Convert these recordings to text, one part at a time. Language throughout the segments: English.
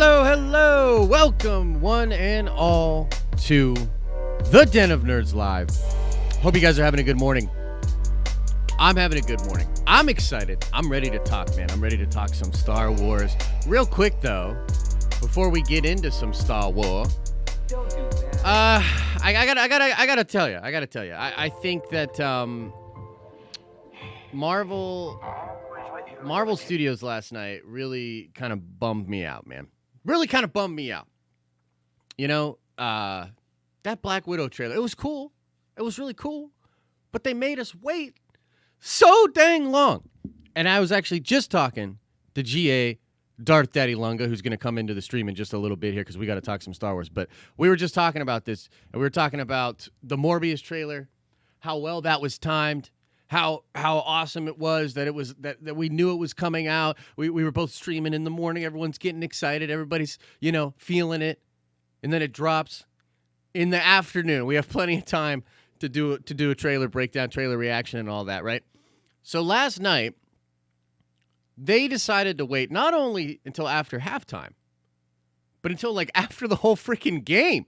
Hello, hello. Welcome, one and all, to the Den of Nerds Live. Hope you guys are having a good morning. I'm having a good morning. I'm excited. I'm ready to talk, man. I'm ready to talk some Star Wars. Real quick, though, before we get into some Star Wars, I gotta tell you. I think that Marvel Studios last night really kind of bummed me out, man. Really kind of bummed me out. You know, that Black Widow trailer, it was cool. It was really cool. But they made us wait so dang long. And I was actually just talking to GA, Darth Daddy Lunga, who's going to come into the stream in just a little bit here because we got to talk some Star Wars. But we were just talking about this, and we were talking about the Morbius trailer, how well that was timed, how awesome it was that we knew it was coming out. We were both streaming in the morning. Everyone's getting excited. Everybody's, feeling it. And then it drops in the afternoon. We have plenty of time to do a trailer breakdown, trailer reaction, and all that, right? So last night, they decided to wait not only until after halftime, but until after the whole freaking game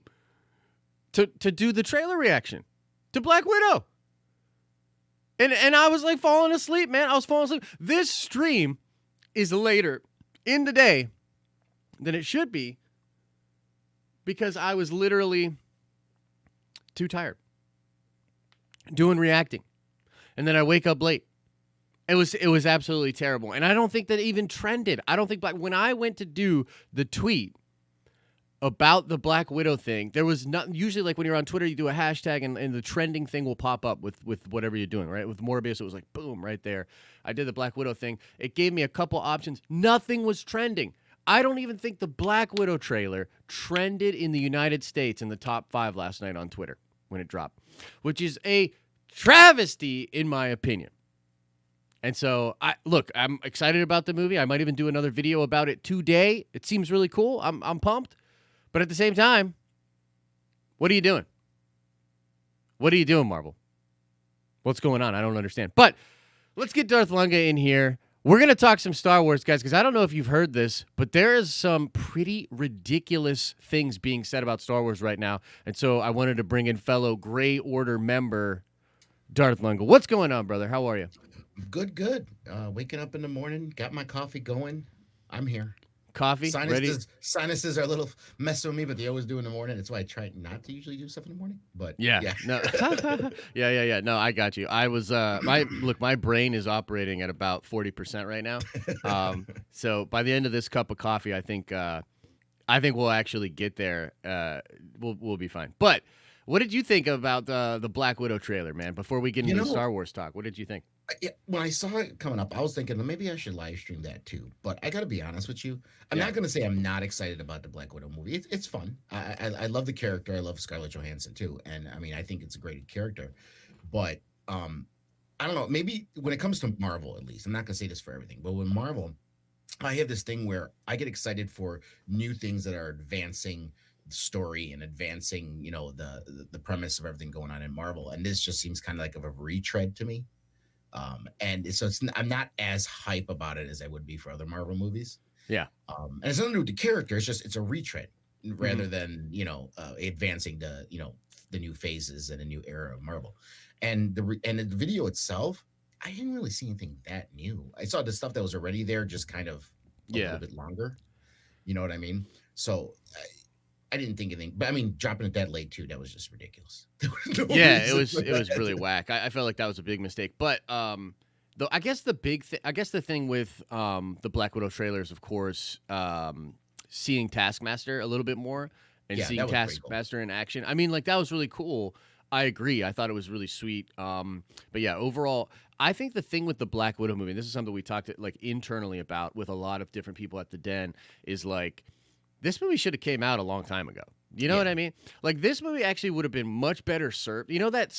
to do the trailer reaction to Black Widow. And I was falling asleep, man. I was falling asleep. This stream is later in the day than it should be because I was literally too tired doing reacting. And then I wake up late. It was absolutely terrible. And I don't think that even trended. I don't think when I went to do the tweet about the Black Widow thing, there was not usually when you're on Twitter, you do a hashtag and the trending thing will pop up with whatever you're doing, right? With Morbius, it was boom, right there. I did the Black Widow thing. It gave me a couple options. Nothing was trending. I don't even think the Black Widow trailer trended in the United States in the top 5 last night on Twitter when it dropped, which is a travesty in my opinion. And so, I'm excited about the movie. I might even do another video about it today. It seems really cool. I'm pumped. But at the same time, what are you doing? What are you doing, Marvel? What's going on? I don't understand. But let's get Darth Lunga in here. We're going to talk some Star Wars, guys, because I don't know if you've heard this, but there is some pretty ridiculous things being said about Star Wars right now. And so I wanted to bring in fellow Gray Order member Darth Lunga. What's going on, brother? How are you? Good. Waking up in the morning, got my coffee going. I'm here. Coffee? Sinuses are a little messing with me, but they always do in the morning. That's why I try not to usually do stuff in the morning. But yeah. No. Yeah. No, I got you. I was my brain is operating at about 40% right now. So by the end of this cup of coffee, I think we'll actually get there. We'll be fine. But what did you think about the Black Widow trailer, man? Before we get into the Star Wars talk, what did you think? When I saw it coming up, I was thinking maybe I should live stream that too. But I got to be honest with you. I'm not going to say I'm not excited about the Black Widow movie. It's fun. I love the character. I love Scarlett Johansson too. And I mean, I think it's a great character. But I don't know. Maybe when it comes to Marvel, at least, I'm not going to say this for everything. But with Marvel, I have this thing where I get excited for new things that are advancing the story and advancing, the premise of everything going on in Marvel. And this just seems kind of like a retread to me. And so I'm not as hype about it as I would be for other Marvel movies. Yeah. And it's nothing to do with the character. It's a retread rather than, advancing the new phases and a new era of Marvel. And the video itself, I didn't really see anything that new. I saw the stuff that was already there, just kind of a little bit longer. You know what I mean? So I didn't think anything, but I mean, dropping it that late too, that was just ridiculous. It was really whack. I felt like that was a big mistake. But I guess the thing with the Black Widow trailers, of course, seeing Taskmaster a little bit more and seeing Taskmaster in action. I mean, that was really cool. I agree. I thought it was really sweet. But yeah, overall, I think the thing with the Black Widow movie, and this is something we talked internally about with a lot of different people at the Den, is this movie should have came out a long time ago. You know what I mean? This movie actually would have been much better served. You know that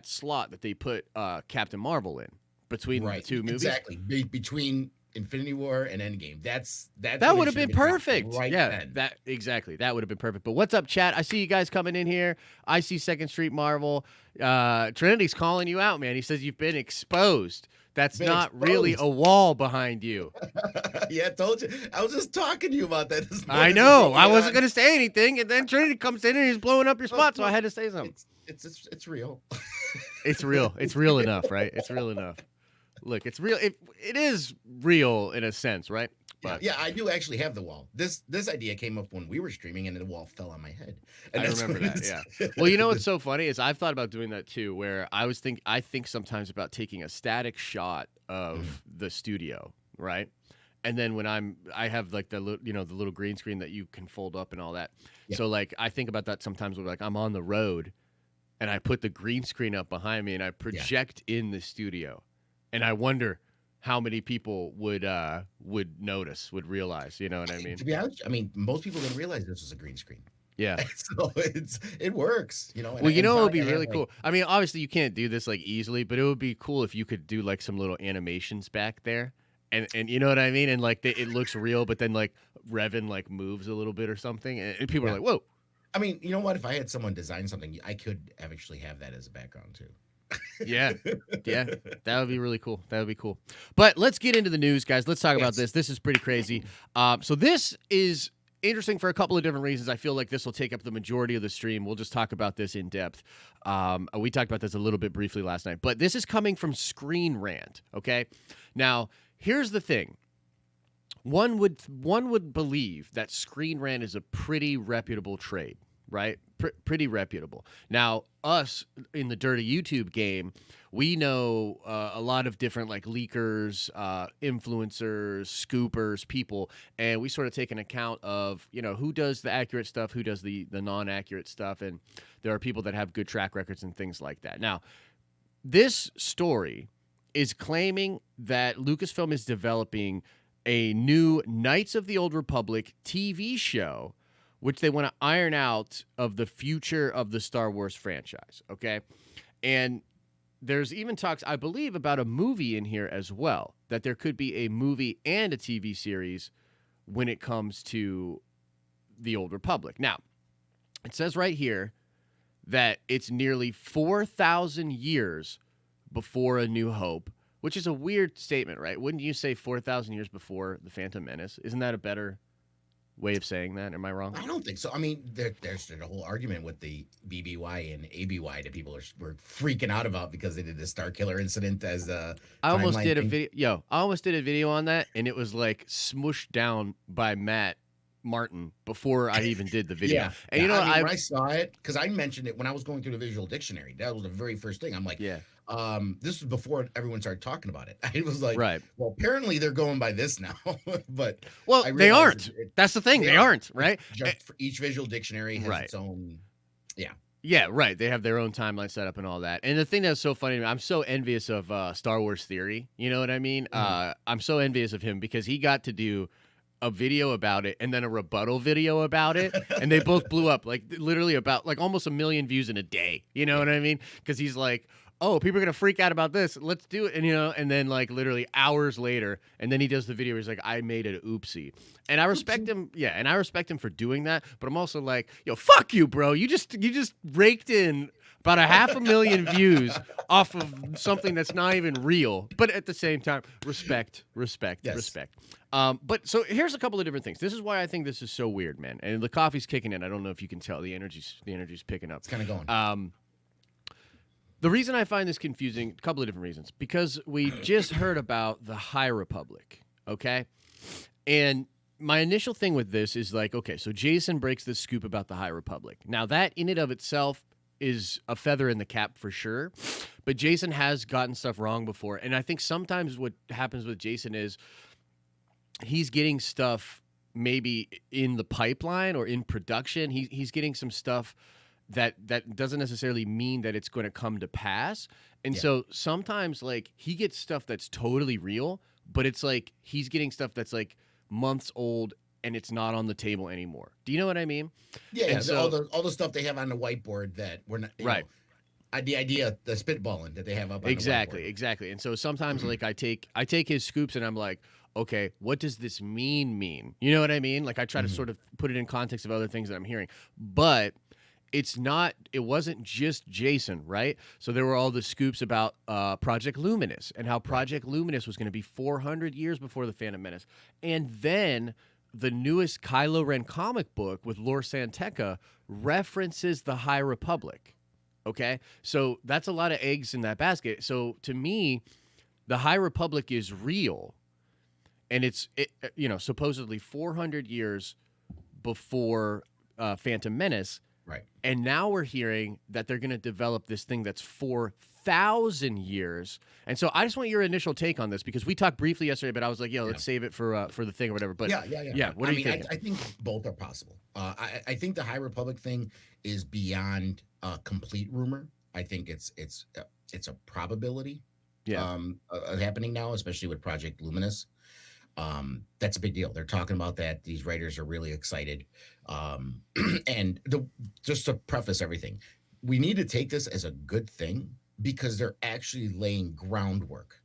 slot that they put Captain Marvel in between the two movies? Exactly. Between Infinity War and Endgame. That would have been perfect. Then. That would have been perfect. But what's up, chat? I see you guys coming in here. I see Second Street Marvel. Trinity's calling you out, man. He says you've been exposed That's been not really exposed. a wall behind you. Yeah, I told you. I was just talking to you about that this I morning. know. I wasn't going to say anything, and then Trinity comes in and he's blowing up your spot, so I had to say something. It's real. It's real. It's real enough, right? It's real enough. Look, it's real. It is real in a sense, right? But Yeah, I do actually have the wall. This idea came up when we were streaming, and the wall fell on my head. And I that's remember what that. it's- Yeah. Well, you know what's so funny is I've thought about doing that too, where I think sometimes about taking a static shot of the studio, right? And then when I have like the little green screen that you can fold up and all that. Yeah. So like I think about that sometimes when like I'm on the road and I put the green screen up behind me and I project in the studio, and I wonder how many people would notice, would realize, you know what I mean? To be honest, I mean, most people didn't realize this was a green screen. Yeah. So it works, you know. Well, you and know, it would finally be I have, really cool. I mean, obviously, you can't do this like easily, but it would be cool if you could do like some little animations back there, and you know what I mean, and like it looks real, but then like Revan like moves a little bit or something, and people are like, "Whoa!" I mean, you know what? If I had someone design something, I could actually have that as a background too. Yeah, yeah, that would be really cool. That would be cool. But let's get into the news, guys. Let's talk about this. This is pretty crazy. So this is interesting for a couple of different reasons. I feel like this will take up the majority of the stream. We'll just talk about this in depth. We talked about this a little bit briefly last night, but this is coming from Screen Rant. Okay, now here's the thing. One would believe that Screen Rant is a pretty reputable trade, right? Pretty reputable. Now, us in the dirty YouTube game, we know a lot of different like leakers, influencers, scoopers, people, and we sort of take an account of, you know, who does the accurate stuff, who does the non-accurate stuff, and there are people that have good track records and things like that. Now, this story is claiming that Lucasfilm is developing a new Knights of the Old Republic TV show, which they want to iron out of the future of the Star Wars franchise, okay? And there's even talks, I believe, about a movie in here as well, that there could be a movie and a TV series when it comes to the Old Republic. Now, it says right here that it's nearly 4,000 years before A New Hope, which is a weird statement, right? Wouldn't you say 4,000 years before The Phantom Menace? Isn't that a better way of saying that? Am I wrong? I don't think so. I mean, there's a whole argument with the BBY and ABY that people were freaking out about because they did the Star Killer incident as a I almost did a thing. video. I almost did a video on that, and it was like smushed down by Matt Martin before I even did the video. Yeah. And you know what? I mean, when I saw it, because I mentioned it when I was going through the visual dictionary. That was the very first thing. I'm like, Yeah. This was before everyone started talking about it. I was like, Right. well, apparently they're going by this now. But Well, I they realized aren't. That's the thing. They aren't, right? Just for each visual dictionary has Right. its own. Yeah. Yeah, right. They have their own timeline set up and all that. And the thing that's so funny, I'm so envious of Star Wars Theory. You know what I mean? I'm so envious of him because he got to do a video about it and then a rebuttal video about it, and they both blew up like literally about like almost 1 million views in a day. You know what I mean? Because he's like, oh, people are gonna freak out about this. Let's do it, and you know, and then like literally hours later, and then he does the video. He's like, I made an oopsie, and I respect him. Yeah, and I respect him for doing that. But I'm also like, yo, fuck you, bro. You just raked in about 500,000 views off of something that's not even real. But at the same time, respect. Yes. But so here's a couple of different things. This is why I think this is so weird, man. And the coffee's kicking in. I don't know if you can tell. The energy's picking up. It's kind of going. The reason I find this confusing, a couple of different reasons. Because we just heard about the High Republic, okay? And my initial thing with this is like, okay, so Jason breaks this scoop about the High Republic. Now, that in and of itself is a feather in the cap for sure. But Jason has gotten stuff wrong before. And I think sometimes what happens with Jason is he's getting stuff maybe in the pipeline or in production. He's getting some stuff that doesn't necessarily mean that it's going to come to pass. And so sometimes like he gets stuff that's totally real, but it's like he's getting stuff that's like months old and it's not on the table anymore. Do you know what I mean? Yeah, And so, all the stuff they have on the whiteboard that we're not right. The idea, the spitballing that they have up on Exactly. the whiteboard. Exactly. And so sometimes like I take his scoops and I'm like, okay, what does this mean? You know what I mean? Like I try to sort of put it in context of other things that I'm hearing. But it wasn't just Jason, right? So there were all the scoops about Project Luminous and how Right. Project Luminous was going to be 400 years before the Phantom Menace. And then the newest Kylo Ren comic book with Lor Santeca references the High Republic. Okay? So that's a lot of eggs in that basket. So to me, the High Republic is real, and supposedly 400 years before Phantom Menace. Right. And now we're hearing that they're going to develop this thing that's 4,000 years. And so I just want your initial take on this, because we talked briefly yesterday, but I was like, Yeah. let's save it for the thing or whatever. But Yeah. what are you thinking? I think both are possible. I think the High Republic thing is beyond complete rumor. I think it's a probability happening now, especially with Project Luminous. That's a big deal. They're talking about that. These writers are really excited. And just to preface everything, we need to take this as a good thing, because they're actually laying groundwork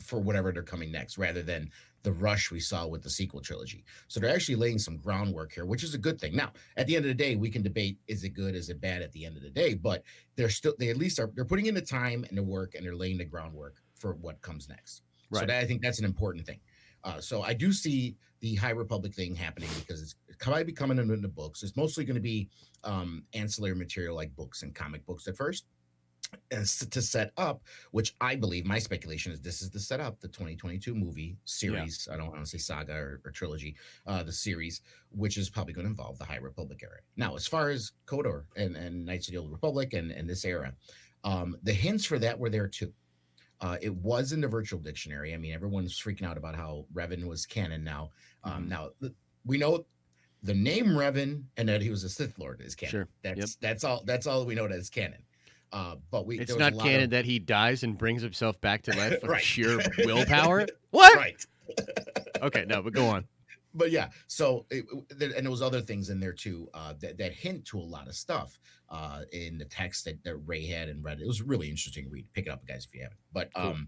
for whatever they're coming next, rather than the rush we saw with the sequel trilogy. So they're actually laying some groundwork here, which is a good thing. Now, at the end of the day, we can debate, is it good, is it bad at the end of the day, but they at least they're putting in the time and the work, and they're laying the groundwork for what comes next. Right. So I think that's an important thing. So I do see the High Republic thing happening, because it's probably be coming into the books. It's mostly going to be ancillary material like books and comic books at first, and to set up, which I believe, my speculation is, this is to set up the 2022 movie series. I don't want to say saga or trilogy, the series, which is probably going to involve the High Republic era. Now, as far as KOTOR and Knights of the Old Republic and this era, the hints for that were there too. It was in the virtual dictionary. I mean, everyone's freaking out about how Revan was canon now. Now we know the name Revan and that he was a Sith Lord is canon. Sure. That's all. That's all we know that is canon. But it's not canon that he dies and brings himself back to life with sheer willpower. What? Right. Okay, no, but go on. But yeah, so and there was other things in there too that hint to a lot of stuff in the text that Ray had and read. It was really interesting to read. Pick it up, guys, if you haven't. But cool.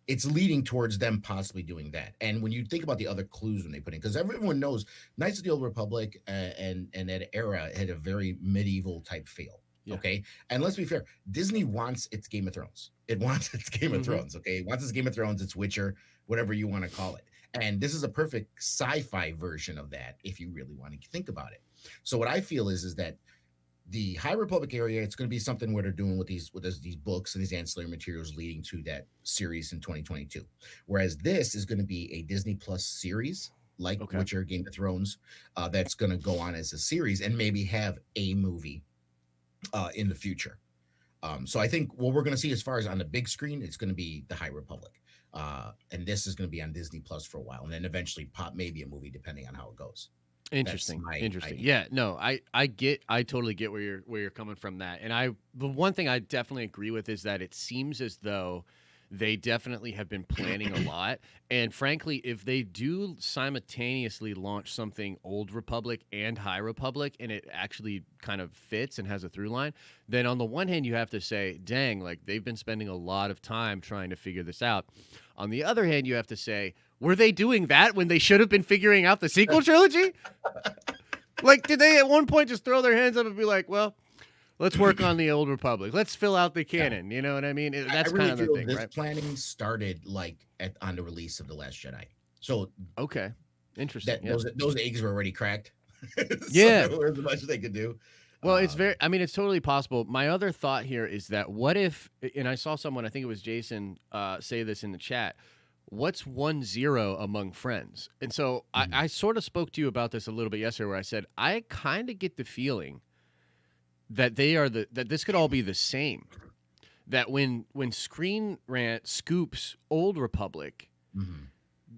It's leading towards them possibly doing that. And when you think about the other clues when they put in, because everyone knows Knights of the Old Republic and that era had a very medieval type feel. Yeah. Okay. And let's be fair, Disney wants its Game of Thrones. It wants its Game of Thrones. Okay. It wants its Game of Thrones, its Witcher, whatever you want to call it. And this is a perfect sci-fi version of that, if you really want to think about it. So what I feel is that the High Republic area, it's going to be something where they're doing with these books and these ancillary materials leading to that series in 2022. Whereas this is going to be a Disney Plus series, like Witcher, Game of Thrones, that's going to go on as a series and maybe have a movie in the future. So I think what we're going to see as far as on the big screen, it's going to be the High Republic. And this is going to be on Disney Plus for a while, and then eventually pop maybe a movie depending on how it goes. Interesting. Yeah, no, I totally get where you're coming from that. And the one thing I definitely agree with is that it seems as though they definitely have been planning a lot. And frankly, if they do simultaneously launch something Old Republic and High Republic, and it actually kind of fits and has a through line, then on the one hand, you have to say, dang, like they've been spending a lot of time trying to figure this out. On the other hand, you have to say, were they doing that when they should have been figuring out the sequel trilogy? Like, did they at one point just throw their hands up and be like, well, let's work on the Old Republic. Let's fill out the canon. You know what I mean? That's really kind of the thing, this right? Planning started like on the release of The Last Jedi. So okay, interesting. Those eggs were already cracked. Yeah, there was much they could do. Well, it's totally possible. My other thought here is that what if, and I saw someone, I think it was Jason, say this in the chat, what's 1-0 among friends? And so I sort of spoke to you about this a little bit yesterday where I said, I kind of get the feeling that that this could all be the same. That when Screen Rant scoops Old Republic,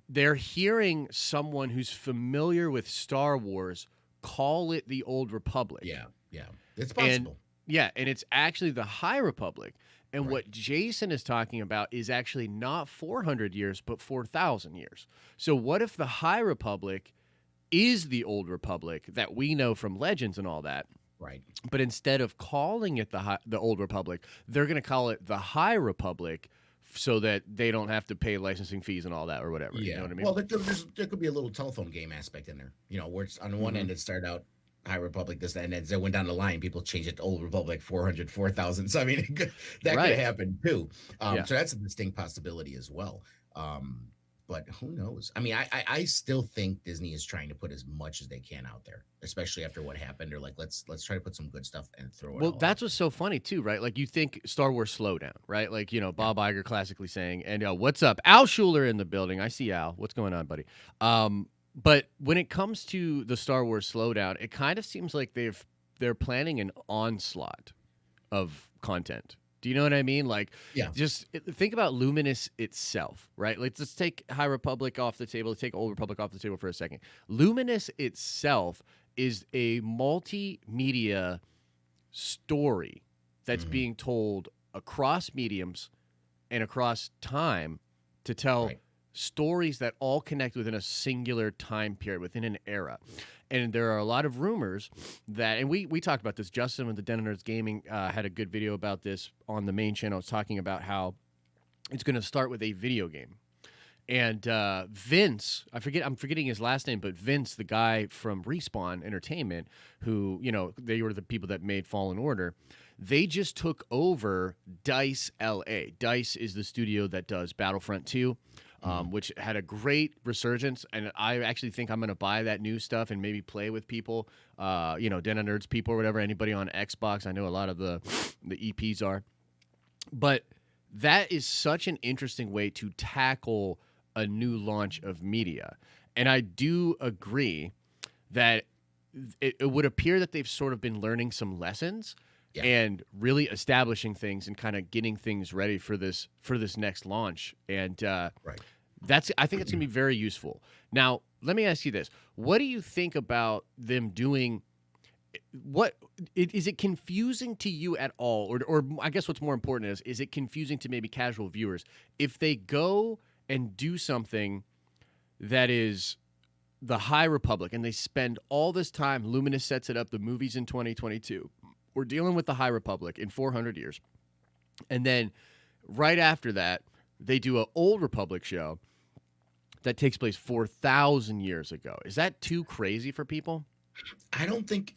they're hearing someone who's familiar with Star Wars call it the Old Republic. Yeah, it's possible. And it's actually the High Republic. And what Jason is talking about is actually not 400 years, but 4,000 years. So what if the High Republic is the Old Republic that we know from Legends and all that? Right. But instead of calling it the Old Republic, they're going to call it the High Republic so that they don't have to pay licensing fees and all that or whatever. Yeah. You know what I mean? Well, there could be a little telephone game aspect in there. You know, where it's on the one end it started out High Republic, this, that, and then they went down the line. People changed it to Old Republic, 400, 4,000. So I mean, that could Right. happen too. Yeah. So that's a distinct possibility as well. Um, but who knows? I mean, I still think Disney is trying to put as much as they can out there, especially after what happened. They're like, let's try to put some good stuff and throw it Well, all out that's what's so funny too, right? Like you think Star Wars slowdown, right? Like, there. Bob Iger classically saying, and what's up? Al Schuler in the building. I see Al. What's going on, buddy? But when it comes to the Star Wars slowdown, it kind of seems like they're planning an onslaught of content. Do you know what I mean? Like, Yeah. just think about Luminous itself, right? Like, let's take High Republic off the table. Let's take Old Republic off the table for a second. Luminous itself is a multimedia story that's Hmm. being told across mediums and across time to tell Right. stories that all connect within a singular time period, within an era. And there are a lot of rumors that, and we talked about this. Justin with the Den of Nerds Gaming had a good video about this on the main channel. It's talking about how it's going to start with a video game. And Vince, I'm forgetting his last name, but Vince, the guy from Respawn Entertainment, who, they were the people that made Fallen Order, they just took over DICE LA. DICE is the studio that does Battlefront 2, Hmm. which had a great resurgence. And I actually think I'm going to buy that new stuff and maybe play with people, Den of Nerds people or whatever, anybody on Xbox. I know a lot of the EPs are. But that is such an interesting way to tackle a new launch of media. And I do agree that it would appear that they've sort of been learning some lessons Yeah. and really establishing things and kind of getting things ready for this next launch. And Right. I think it's going to be very useful. Now, let me ask you this. What do you think about them doing is it confusing to you at all, or I guess what's more important is it confusing to maybe casual viewers if they go and do something that is the High Republic and they spend all this time? Luminous sets it up, the movie's in 2022. We're dealing with the High Republic in 400 years, and then right after that they do an Old Republic show that takes place 4,000 years ago. Is that too crazy for people? I don't think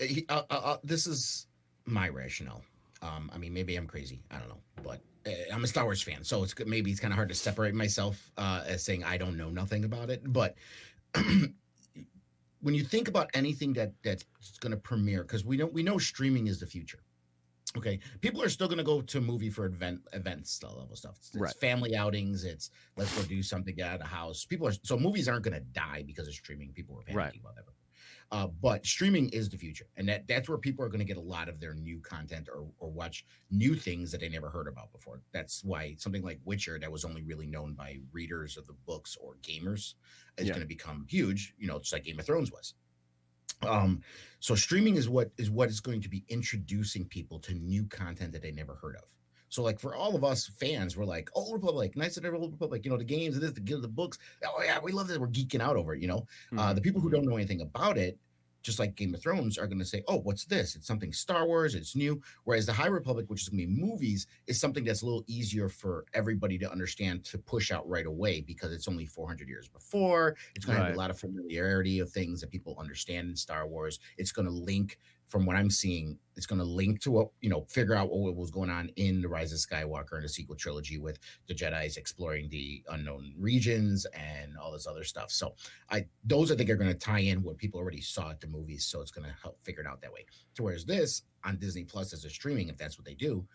this is my rationale. I mean, maybe I'm crazy. I don't know, but I'm a Star Wars fan, so maybe it's kind of hard to separate myself as saying I don't know nothing about it. But when you think about anything that's going to premiere, because we know streaming is the future. Okay, people are still going to go to a movie for events level stuff. It's Right. family outings. It's let's go do something, get out of the house. So movies aren't going to die because of streaming. People were Right. panicking about that. But streaming is the future, and that's where people are going to get a lot of their new content or watch new things that they never heard about before. That's why something like Witcher, that was only really known by readers of the books or gamers, is Yeah. going to become huge. Just like Game of Thrones was. So streaming is what is going to be introducing people to new content that they never heard of. So like for all of us fans, we're like, Old Republic, Knights of the Old Republic, the games, the books. Oh yeah, we love this. We're geeking out over it. Mhm. The people who don't know anything about it, just like Game of Thrones, are going to say, oh, what's this? It's something Star Wars. It's new. Whereas the High Republic, which is going to be movies, is something that's a little easier for everybody to understand, to push out right away, because it's only 400 years before. It's going to have Right. a lot of familiarity of things that people understand in Star Wars. It's going to link, from what I'm seeing, it's going to link to what, figure out what was going on in The Rise of Skywalker and the sequel trilogy, with the Jedi's exploring the unknown regions and all this other stuff. So those I think are going to tie in what people already saw at the movies. So it's going to help figure it out that way. To whereas this on Disney Plus as a streaming, if that's what they do,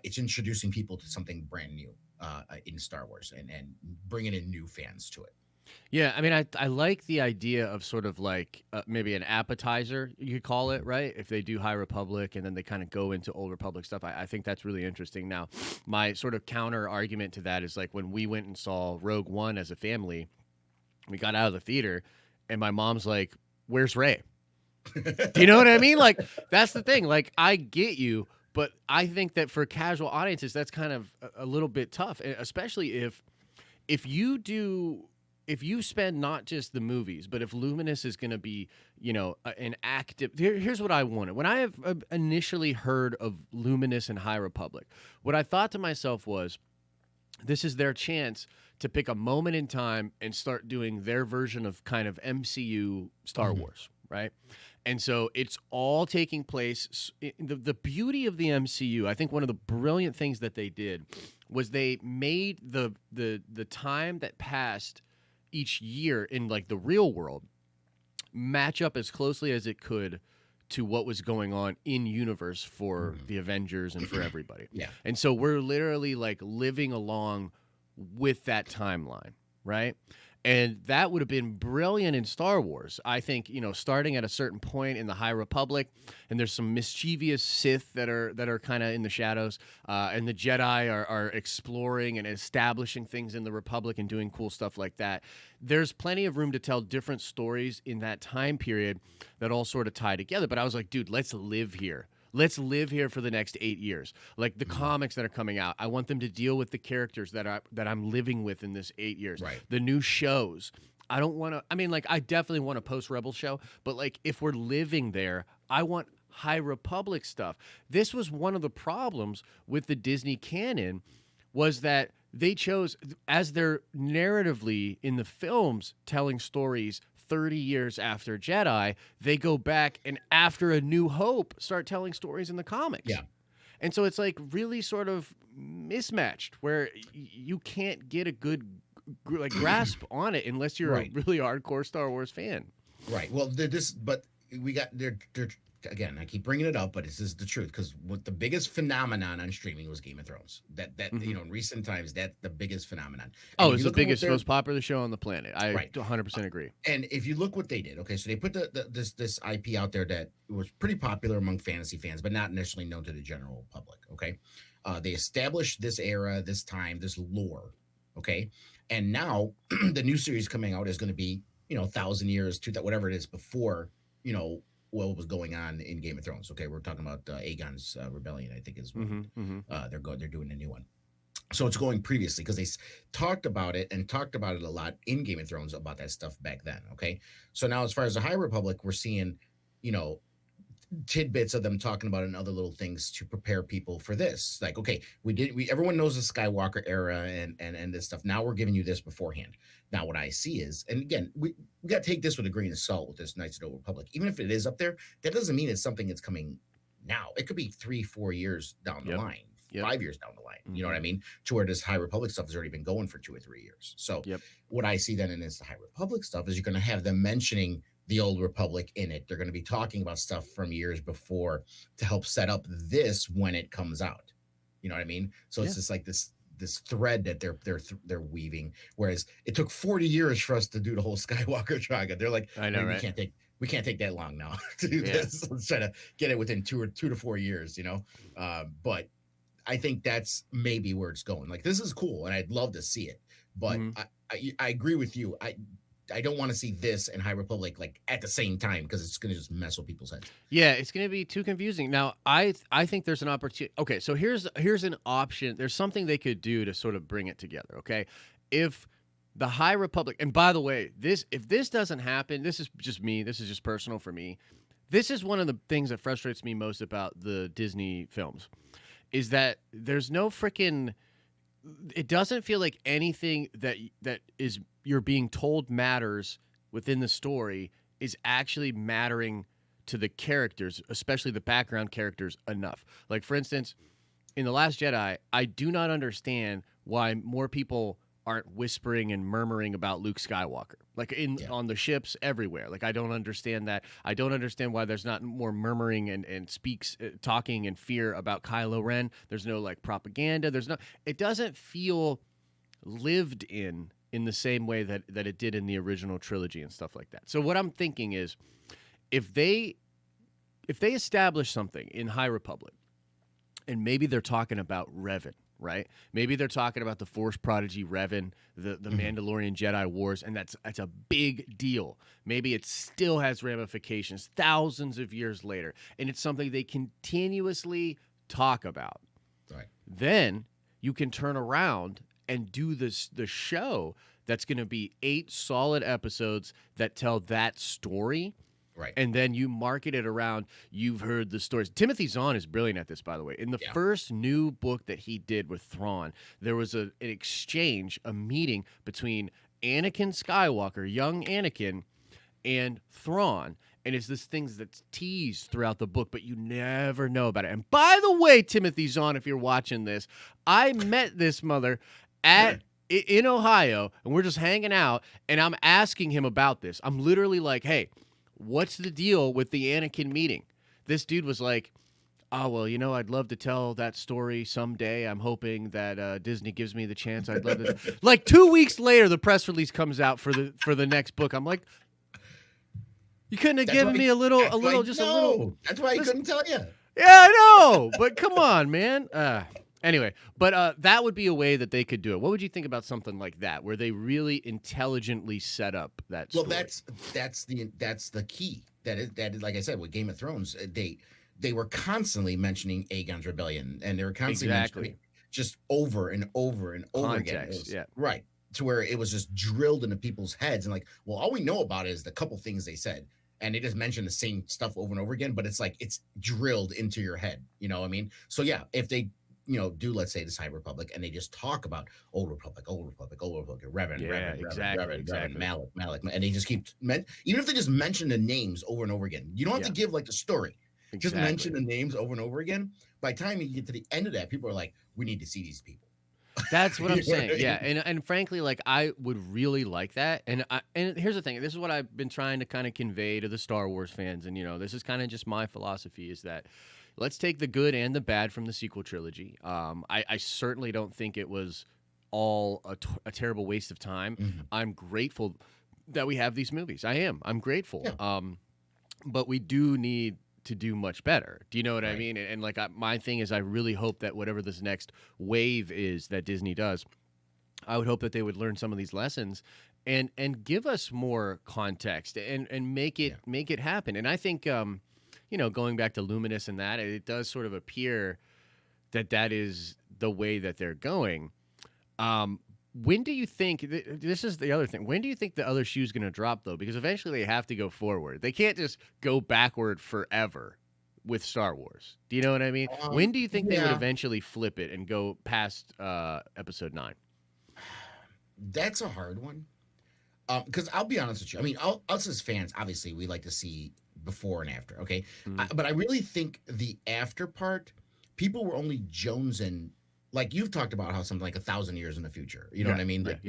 it's introducing people to something brand new in Star Wars and bringing in new fans to it. Yeah, I mean, I like the idea of sort of like maybe an appetizer, you could call it, right? If they do High Republic and then they kind of go into Old Republic stuff, I think that's really interesting. Now, my sort of counter argument to that is like when we went and saw Rogue One as a family, we got out of the theater and my mom's like, "Where's Ray?" Do you know what I mean? Like, that's the thing. Like, I get you, but I think that for casual audiences, that's kind of a little bit tough, especially if you spend not just the movies, but if Luminous is going to be, an active. Here's what I wanted. When I have initially heard of Luminous and High Republic, what I thought to myself was, this is their chance to pick a moment in time and start doing their version of kind of MCU Star Mhm. Wars, right? And so it's all taking place. The beauty of the MCU, I think one of the brilliant things that they did was they made the time that passed each year in like the real world match up as closely as it could to what was going on in universe for Mhm. the Avengers and for everybody. Yeah. And so we're literally like living along with that timeline, right? And that would have been brilliant in Star Wars. I think, starting at a certain point in the High Republic, and there's some mischievous Sith that are kind of in the shadows, and the Jedi are exploring and establishing things in the Republic and doing cool stuff like that. There's plenty of room to tell different stories in that time period that all sort of tie together. But I was like, dude, let's live here. Let's live here for the next 8 years. Like the Mhm. comics that are coming out, I want them to deal with the characters that I'm living with in this 8 years. Right. The new shows. I don't want to. I mean, like, I definitely want a post-Rebel show, but like, if we're living there, I want High Republic stuff. This was one of the problems with the Disney canon, was that they chose, as they're narratively in the films telling stories 30 years after Jedi, they go back and after A New Hope start telling stories in the comics. Yeah. And so it's like really sort of mismatched where you can't get a good like grasp on it unless you're Right. a really hardcore Star Wars fan. Right. Well, but we got they're again. I keep bringing it up, but this is the truth because what the biggest phenomenon on streaming was Game of Thrones. That Mhm. in recent times, that's the biggest phenomenon. And Oh, if it's you the look at what biggest, they're most popular show on the planet. I right, 100% agree. and if you look what they did, okay, so they put this IP out there that was pretty popular among fantasy fans, but not necessarily known to the general public. Okay, they established this era, this time, this lore. Okay, and now the new series coming out is going to be 1,000 years, two that whatever it is before what was going on in Game of Thrones. Okay, we're talking about Aegon's rebellion. I think is when Mm-hmm. they're doing a new one. So it's going previously because talked about it and talked about it a lot in Game of Thrones about that stuff back then. Okay, so now as far as the High Republic, we're seeing you know tidbits of them talking about and other little things to prepare people for this. Like, okay, we everyone knows the Skywalker era and this stuff. Now we're giving you this beforehand. Now what I see is, and again, we got to take this with a grain of salt with this Knights of the Old Republic. Even if it is up there, that doesn't mean it's something that's coming now. It could be 3-4 years down the Yep. line. Yep. 5 years down the line, you know what I Mhm. mean? To where this High Republic stuff has already been going for 2 or 3 years. So, Yep. what I see then in this High Republic stuff is you're going to have them mentioning the Old Republic in it. They're going to be talking about stuff from years before to help set up this when it comes out. You know what I mean? So it's Yeah. just like this thread that they're weaving. Whereas it took 40 years for us to do the whole Skywalker saga. They're like, I know, "Man, right? we can't take that long now to do Yeah. this. Let's try to get it within 2 to 4 years." But I think that's maybe where it's going. Like this is cool, and I'd love to see it. But Mhm. I agree with you. I don't want to see this and High Republic like at the same time because it's going to just mess with people's heads. Yeah, it's going to be too confusing. Now, I think there's an opportunity. Okay, so here's an option. There's something they could do to sort of bring it together. Okay, if the High Republic, and by the way, if this doesn't happen, this is just me. This is just personal for me. This is one of the things that frustrates me most about the Disney films, is that there's no freaking. It doesn't feel like anything that is you're being told matters within the story is actually mattering to the characters, especially the background characters, enough. Like for instance, in The Last Jedi, I do not understand why more people aren't whispering and murmuring about Luke Skywalker. Like Yeah. on the ships everywhere. Like I don't understand that. I don't understand why there's not more murmuring and talking and fear about Kylo Ren. There's no like propaganda. It doesn't feel lived in the same way that it did in the original trilogy and stuff like that. So what I'm thinking is if they establish something in High Republic, and maybe they're talking about Revan, right? Maybe they're talking about the Force prodigy Revan, the Mandalorian Jedi Wars, and that's a big deal. Maybe it still has ramifications thousands of years later, and it's something they continuously talk about. Right. Then you can turn around and do the show that's going to be 8 solid episodes that tell that story. Right. And then you market it around, you've heard the stories. Timothy Zahn is brilliant at this, by the way. In the first new book that he did with Thrawn, there was an exchange, a meeting between Anakin Skywalker, young Anakin, and Thrawn. and it's this things that's teased throughout the book, but you never know about it. And by the way, Timothy Zahn, if you're watching this, I met this mother at in Ohio, and we're just hanging out, and I'm asking him about this. I'm literally like, hey, what's the deal with the Anakin meeting? This dude was like, oh, well, I'd love to tell that story someday. I'm hoping that Disney gives me the chance. I'd love to. Like 2 weeks later, the press release comes out for the next book. I'm like, you couldn't have given me a little. That's why he couldn't tell you. Yeah, I know. But come on, man. Anyway, but that would be a way that they could do it. What would you think about something like that, where they really intelligently set up that story? Well, that's the key. That like I said, with Game of Thrones, they were constantly mentioning Aegon's rebellion, and they were constantly mentioning it just over and over and over again. Right. To where it was just drilled into people's heads, and like, well, all we know about it is the couple things they said, and they just mention the same stuff over and over again, but it's like it's drilled into your head. You know what I mean? So yeah, if they do, let's say, the High Republic, and they just talk about Old Republic, Revan, Malik, and they just keep even if they just mention the names over and over again, you don't have to give like the story. Exactly. Just mention the names over and over again. By the time you get to the end of that, people are like, we need to see these people. That's what I'm saying. Yeah, and frankly, like I would really like that. And here's the thing. This is what I've been trying to kind of convey to the Star Wars fans, and this is kind of just my philosophy: is that let's take the good and the bad from the sequel trilogy. I certainly don't think it was all a terrible waste of time. Mm-hmm. I'm grateful that we have these movies. I'm grateful. Yeah. But we do need to do much better. Do you know what I mean? And like my thing is, I really hope that whatever this next wave is that Disney does, I would hope that they would learn some of these lessons and give us more context and make it happen. And I think going back to Luminous and that, it does sort of appear that is the way that they're going. When do you think this is the other thing? When do you think the other shoe's going to drop, though? Because eventually they have to go forward. They can't just go backward forever with Star Wars. Do you know what I mean? When do you think they would eventually flip it and go past Episode 9? That's a hard one. Because I'll be honest with you. I mean, us as fans, obviously, we like to see before and after. Okay, but I really think the after part, people were only jonesing. Like you've talked about how something like 1,000 years in the future, you know what I mean? Like,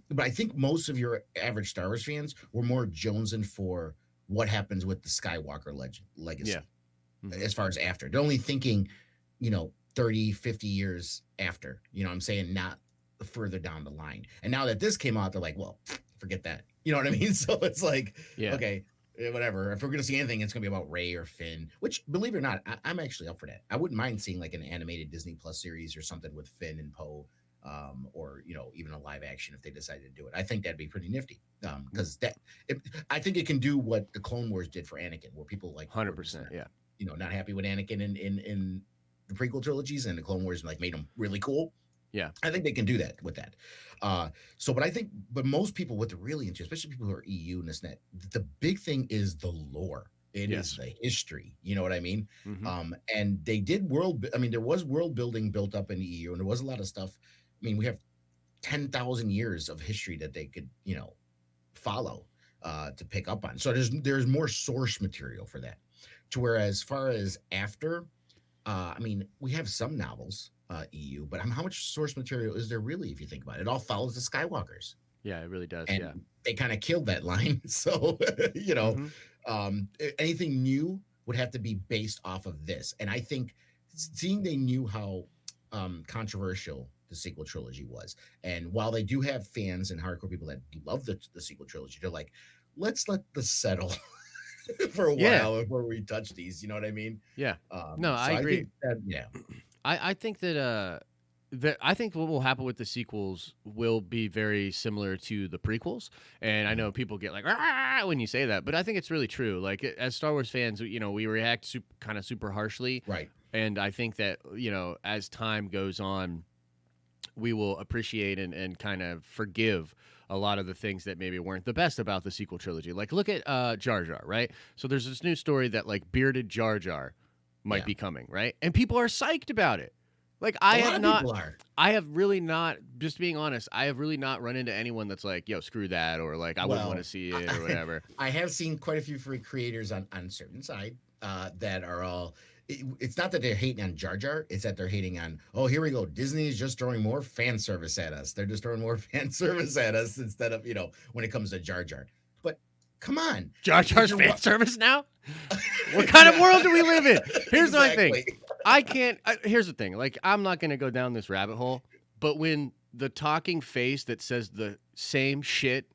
but I think most of your average Star Wars fans were more jonesing for what happens with the Skywalker legacy, as far as after. They're only thinking, 30, 50 years after, what I'm saying, not further down the line. And now that this came out, they're like, well, forget that. You know what I mean? So it's like, okay, whatever. If we're going to see anything, it's going to be about Rey or Finn, which, believe it or not, I'm actually up for that. I wouldn't mind seeing like an animated Disney Plus series or something with Finn and Poe, or, even a live action if they decided to do it. I think that'd be pretty nifty, because I think it can do what the Clone Wars did for Anakin, where people like 100%, not happy with Anakin in the prequel trilogies, and the Clone Wars like made him really cool. Yeah, I think they can do that with that. But most people, what they're really into, especially people who are EU and this and that, the big thing is the lore. It is the history. You know what I mean? Mm-hmm. And they did there was world building built up in the EU, and there was a lot of stuff. I mean, we have 10,000 years of history that they could, follow to pick up on. So there's more source material for that. To whereas far as after, we have some novels. EU, but how much source material is there really, if you think about it? It all follows the Skywalkers. Yeah, it really does. And they kind of killed that line. So, anything new would have to be based off of this. And I think seeing they knew how controversial the sequel trilogy was, and while they do have fans and hardcore people that love the sequel trilogy, they're like, let's let this settle for a while before we touch these. You know what I mean? Yeah. No, I agree. I think that I think what will happen with the sequels will be very similar to the prequels, and I know people get like when you say that, but I think it's really true. Like as Star Wars fans, we react super harshly, right? And I think that as time goes on, we will appreciate and kind of forgive a lot of the things that maybe weren't the best about the sequel trilogy. Like look at Jar Jar, right? So there's this new story that like bearded Jar Jar might be coming, right? And people are psyched about it. Like A lot of people are. I have really not, just being honest, I have really not run into anyone that's like, yo, screw that, or like, I wouldn't want to Well, see it or whatever. I have seen quite a few free creators on certain side that are all. It's not that they're hating on Jar Jar; it's that they're hating on. Oh, here we go. Disney is just throwing more fan service at us. They're just throwing more fan service at us instead of when it comes to Jar Jar. But come on, Jar if Jar's you're fan service now? What kind of world do we live in? Here's my thing. Exactly. Here's the thing. Like, I'm not going to go down this rabbit hole, but when the talking face that says the same shit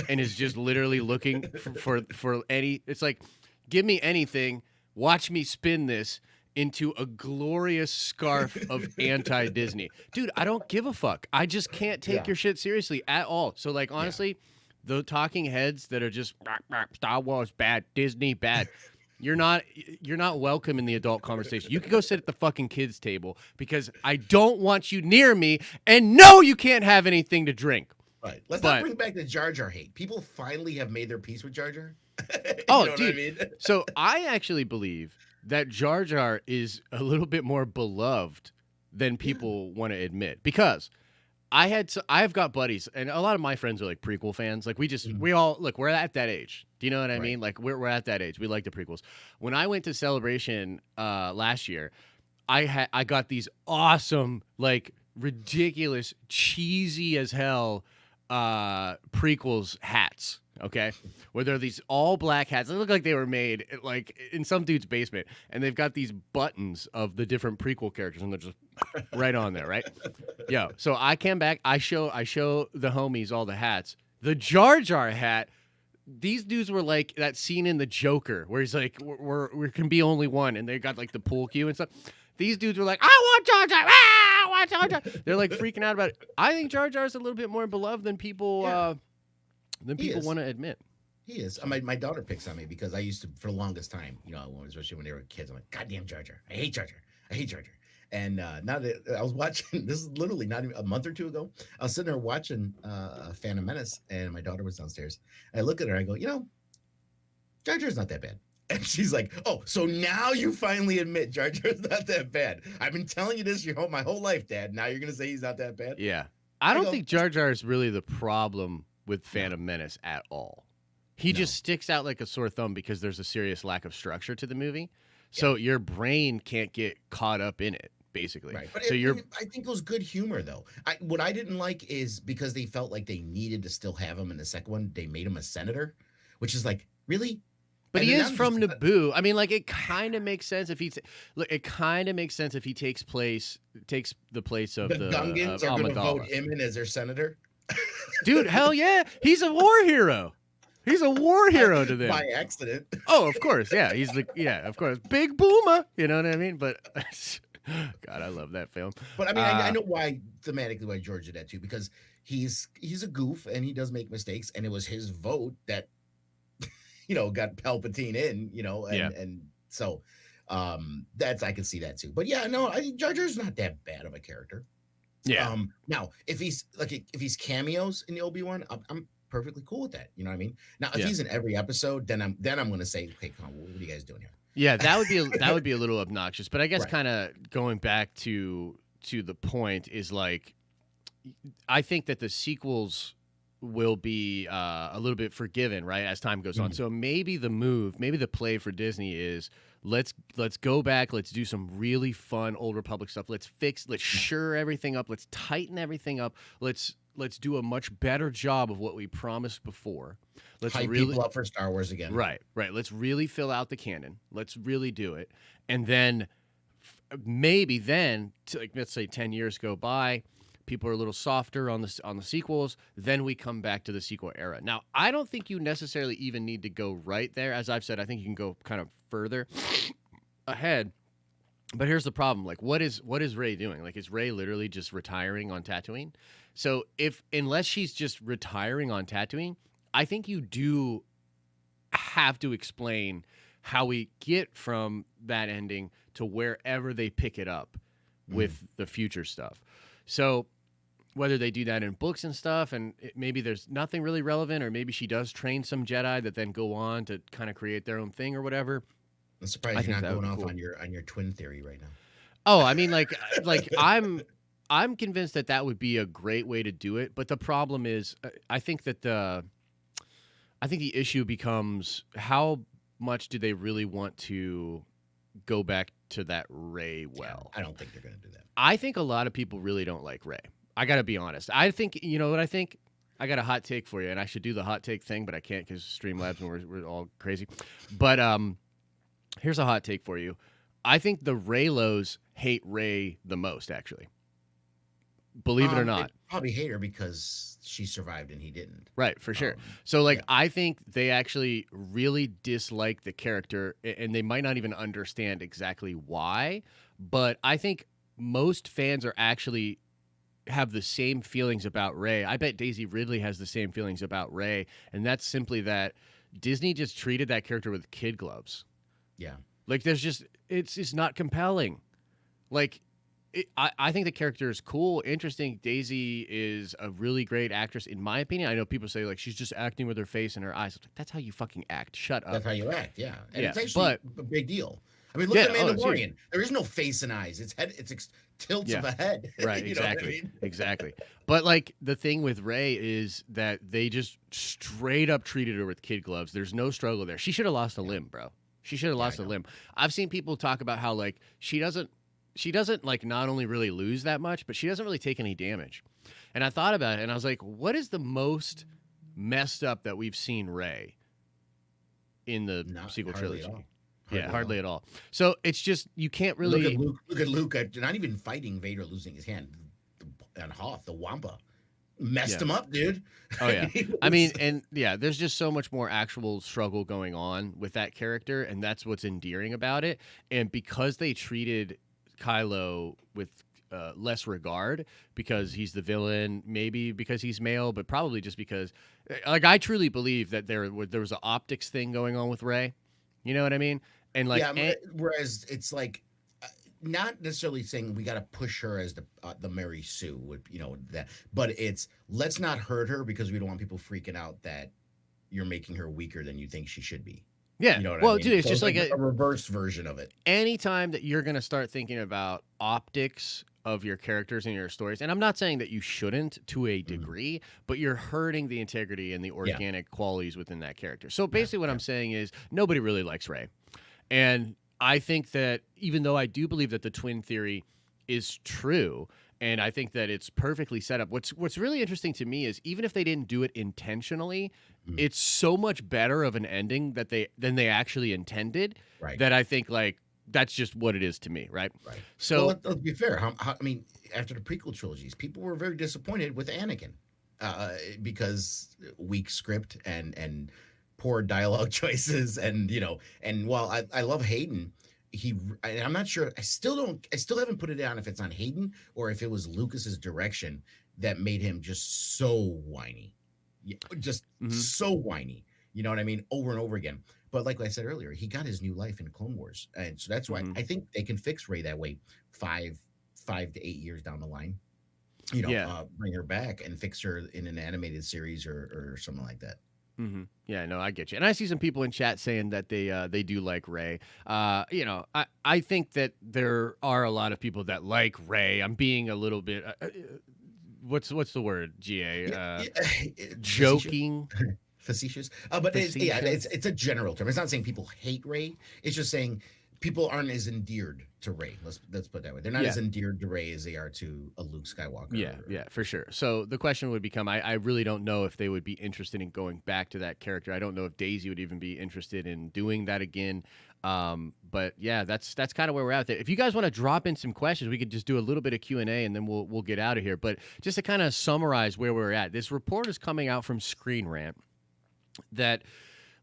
and is just literally looking for any, it's like, give me anything, watch me spin this into a glorious scarf of anti-Disney. Dude, I don't give a fuck. I just can't take Yeah. your shit seriously at all. So, like, honestly, the talking heads that are just Star Wars bad, Disney bad. You're not welcome in the adult conversation. You can go sit at the fucking kids table because I don't want you near me, and no, you can't have anything to drink. Right. Let's not bring back the Jar Jar hate. People finally have made their peace with Jar Jar. Oh, know dude. What I mean? So I actually believe that Jar Jar is a little bit more beloved than people want to admit, because I've got buddies, and a lot of my friends are like prequel fans. Like, we all look, we're at that age. Do you know what I mean? Like, we're at that age. We like the prequels. When I went to Celebration last year, I got these awesome, like, ridiculous, cheesy as hell prequels hats. Okay, where they're these all black hats. They look like they were made like in some dude's basement, and they've got these buttons of the different prequel characters, and they're just right on there, right? Yo, so I came back. I show the homies all the hats. The Jar Jar hat. These dudes were like that scene in The Joker where he's like, we can be only one, and they got like the pool cue and stuff. These dudes were like, I want Jar Jar. Ah, I want Jar Jar. They're like freaking out about it. I think Jar Jar is a little bit more beloved than people. People want to admit. He is. My daughter picks on me because I used to, for the longest time, especially when they were kids, I'm like, goddamn Jar Jar. I hate Jar Jar. I hate Jar Jar. And now that I was watching, this is literally not even a month or two ago, I was sitting there watching Phantom Menace, and my daughter was downstairs. I look at her, I go, Jar Jar's not that bad. And she's like, oh, so now you finally admit Jar Jar's not that bad. I've been telling you this my whole life, Dad. Now you're going to say he's not that bad? Yeah. I don't think Jar Jar is really the problem with Phantom Menace at all. He just sticks out like a sore thumb because there's a serious lack of structure to the movie. So your brain can't get caught up in it, basically. Right. But so I think it was good humor, though. What I didn't like is because they felt like they needed to still have him in the second one, they made him a senator, which is like, really? But he is from Naboo. I mean, like, it kind of makes sense if he takes the place of the Gungans are going to vote him in as their senator. Dude, hell yeah. He's a war hero. He's a war hero to them. By accident. Oh, of course. Yeah. Of course. Big Boomer. You know what I mean? But God, I love that film. But I mean, I know thematically why George did that too, because he's a goof and he does make mistakes, and it was his vote that got Palpatine in, and so that's, I can see that too. But yeah, no, I think Jar Jar's not that bad of a character. Yeah. Now if he's cameos in the Obi-Wan, I'm perfectly cool with that. You know what I mean? Now if he's in every episode, then I'm going to say, okay, come on, what are you guys doing here? Yeah, that would be a little obnoxious. But I guess kind of going back to the point is, like, I think that the sequels will be a little bit forgiven, right, as time goes on. So maybe the play for Disney is let's go back, let's do some really fun Old Republic stuff. Let's sure everything up, let's tighten everything up. Let's do a much better job of what we promised before. Let's hype people up for Star Wars again. Right. Let's really fill out the canon. Let's really do it. And then maybe let's say 10 years go by, people are a little softer on the sequels, then we come back to the sequel era. Now, I don't think you necessarily even need to go right there. As I've said, I think you can go kind of further ahead. But here's the problem. Like, what is Rey doing? Like, is Rey literally just retiring on Tatooine? So unless she's just retiring on Tatooine, I think you do have to explain how we get from that ending to wherever they pick it up with the future stuff. So whether they do that in books and stuff, and maybe there's nothing really relevant, or maybe she does train some Jedi that then go on to kind of create their own thing or whatever. I'm surprised you're not going off on your twin theory right now. Oh, I mean, I'm convinced that that would be a great way to do it. But the problem is, I think the issue becomes how much do they really want to go back to that Ray Yeah, well? I don't think they're gonna do that. I think a lot of people really don't like Ray. I got to be honest. I think, you know what I think? I got a hot take for you, and I should do the hot take thing, but I can't because Streamlabs and we're all crazy. But here's a hot take for you. I think the Raylos hate Ray the most, actually. Believe it or They not. probably hate her because she survived and he didn't. Right, for sure. Um, So, like, yeah, I think they actually really dislike the character, and they might not even understand exactly why. But I think most fans are actually have the same feelings about Ray. I bet Daisy Ridley has the same feelings about Ray, and that's simply that Disney just treated that character with kid gloves. yeah. Like, it's just not compelling. Like, I think the character is cool, interesting. Daisy is a really great actress, in my opinion. I know people say, like, she's just acting with her face and her eyes. Like, that's how you fucking act. Shut That's up. how you act, yeah. And Yeah, it's actually but a big deal. I mean, look yeah, at oh, it's huge. Mandalorian. There is no face and eyes. It's head. Tilts Yeah, of a head. right, You know what I exactly, mean? exactly. But like the thing with Ray is that they just straight up treated her with kid gloves. There's no struggle there. She should have lost a Yeah, limb, bro. She should have yeah, I lost a know. limb. I've seen people talk about how like she doesn't like not only really lose that much, but she doesn't really take any damage. And I thought about it and I was like, what is the most messed up that we've seen Ray in the Not sequel hardly at trilogy? all. Yeah, Hardly at hardly all. at all. So it's just you can't Look at really. Luke. Look at Luke. Not even fighting Vader, losing his hand. And Hoth, the Wampa, messed Yeah. him up, dude. Oh yeah. He I mean, was- and yeah, there's just so much more actual struggle going on with that character, and that's what's endearing about it. And because they treated Kylo with less regard, because he's the villain, maybe because he's male, but probably just because, like, I truly believe that there was an optics thing going on with Rey. You know what I mean? And like, yeah. Whereas it's like not necessarily saying we got to push her as the Mary Sue would, that, but it's let's not hurt her because we don't want people freaking out that you're making her weaker than you think she should be. yeah. You know what I Well, mean? dude, it's So just it's like like a reverse version of it. anytime that you're gonna start thinking about optics of your characters and your stories, and I'm not saying that you shouldn't to a degree, but you're hurting the integrity and the Yeah, organic qualities within that character. So yeah, basically, what yeah. I'm saying is nobody really likes Rey, and I think that even though I do believe that the twin theory is true, and I think that it's perfectly set up. What's really interesting to me is even if they didn't do it intentionally, Mm, it's so much better of an ending than they actually intended right, that I think like that's just what it is to me, right? right. Well, So let's be fair. I mean, after the prequel trilogies, people were very disappointed with Anakin because weak script and poor dialogue choices, and and while I love Hayden, I'm not sure. I still haven't put it down if it's on Hayden or if it was Lucas's direction that made him just so whiny. Yeah, just mhm, so whiny. You know what I mean? Over and over again. But like I said earlier, he got his new life in Clone Wars, and so that's why mhm. I think they can fix Ray that way. 5 to 8 years down the line, Yeah. bring her back and fix her in an animated series or something like that. Yeah, no, I get you. And I see some people in chat saying that they do like Ray. I think that there are a lot of people that like Ray. I'm being a little bit what's the word? GA Yeah, yeah, facetious, joking, facetious. But yeah, facetious. it's a general term. It's not saying people hate Ray. It's just saying people aren't as endeared to Ray. Let's put it that way. They're not Yeah. as endeared to Ray as they are to a Luke Skywalker. Yeah, yeah, for sure. So the question would become I really don't know if they would be interested in going back to that character. I don't know if Daisy would even be interested in doing that again. But yeah, that's kind of where we're at there. If you guys want to drop in some questions, we could just do a little bit of Q&A and then we'll get out of here. But just to kind of summarize where we're at, this report is coming out from Screen Rant that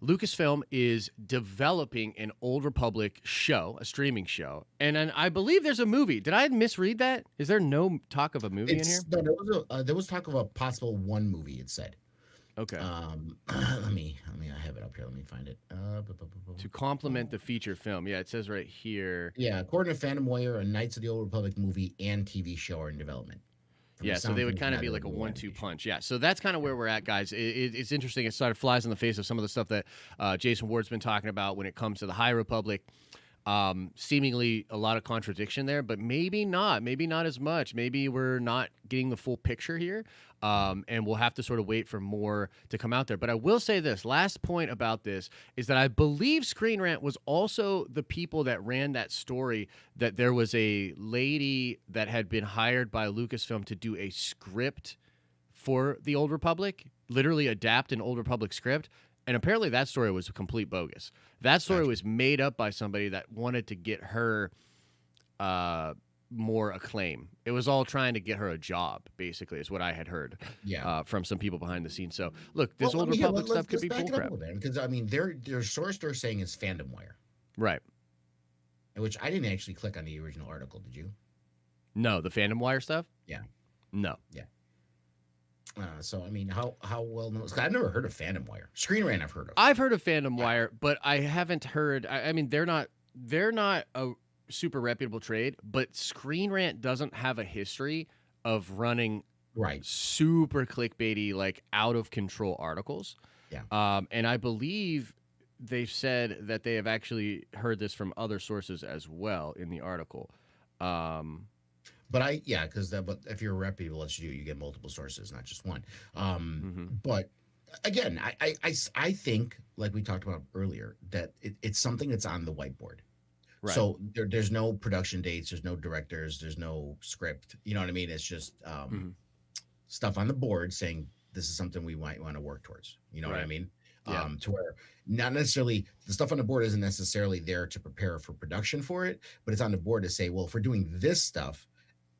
Lucasfilm is developing an Old Republic show, a streaming show, and I believe there's a movie. Did I misread that? Is there no talk of a movie in here? No, there was talk of a possible one movie. It said. Okay. Let me. I have it up here. Let me find it. To complement the feature film. Yeah, it says right here. Yeah, according to Phantom Warrior, a Knights of the Old Republic movie and TV show are in development. From Yeah, the so sound they would things, kind of be neither like a will 1-2 animation. punch. Yeah, so that's kind of where we're at, guys. It's interesting. It sort of flies in the face of some of the stuff that Jason Ward's been talking about when it comes to the High Republic. Seemingly a lot of contradiction there, but maybe not. Maybe not as much. Maybe we're not getting the full picture here, and we'll have to sort of wait for more to come out there. But I will say this last point about this is that I believe Screen Rant was also the people that ran that story that there was a lady that had been hired by Lucasfilm to do a script for the Old Republic, literally adapt an Old Republic script. And apparently that story was complete bogus. That story Gotcha. was made up by somebody that wanted to get her more acclaim. It was all trying to get her a job, basically, is what I had heard Yeah. from some people behind the scenes. So, look, this Well, I Old mean, here, Republic stuff could let's be back it up a bullcrap. little bit because I mean, their source they're saying is Fandom Wire, Right. which I didn't actually click on the original article. Did you? No, the Phantom Wire stuff? Yeah. No. Yeah. So I mean, how well known? 'Cause I've never heard of Fandom Wire. Screen Rant I've heard of. I've heard of Phantom Wire, but I haven't heard. I mean, they're not a super reputable trade, but Screen Rant doesn't have a history of running Right. super clickbaity, like out of control articles. Yeah. And I believe they've said that they have actually heard this from other sources as well in the article. But but if you're reputable, as you get multiple sources, not just one. Mhm. But again, I think, like we talked about earlier, that it's something that's on the whiteboard. Right. So there's no production dates, there's no directors, there's no script. You know what I mean? It's just Mhm. stuff on the board saying this is something we might want to work towards. You know what I Right. mean? Yeah. To where not necessarily the stuff on the board isn't necessarily there to prepare for production for it, but it's on the board to say, well, if we're doing this stuff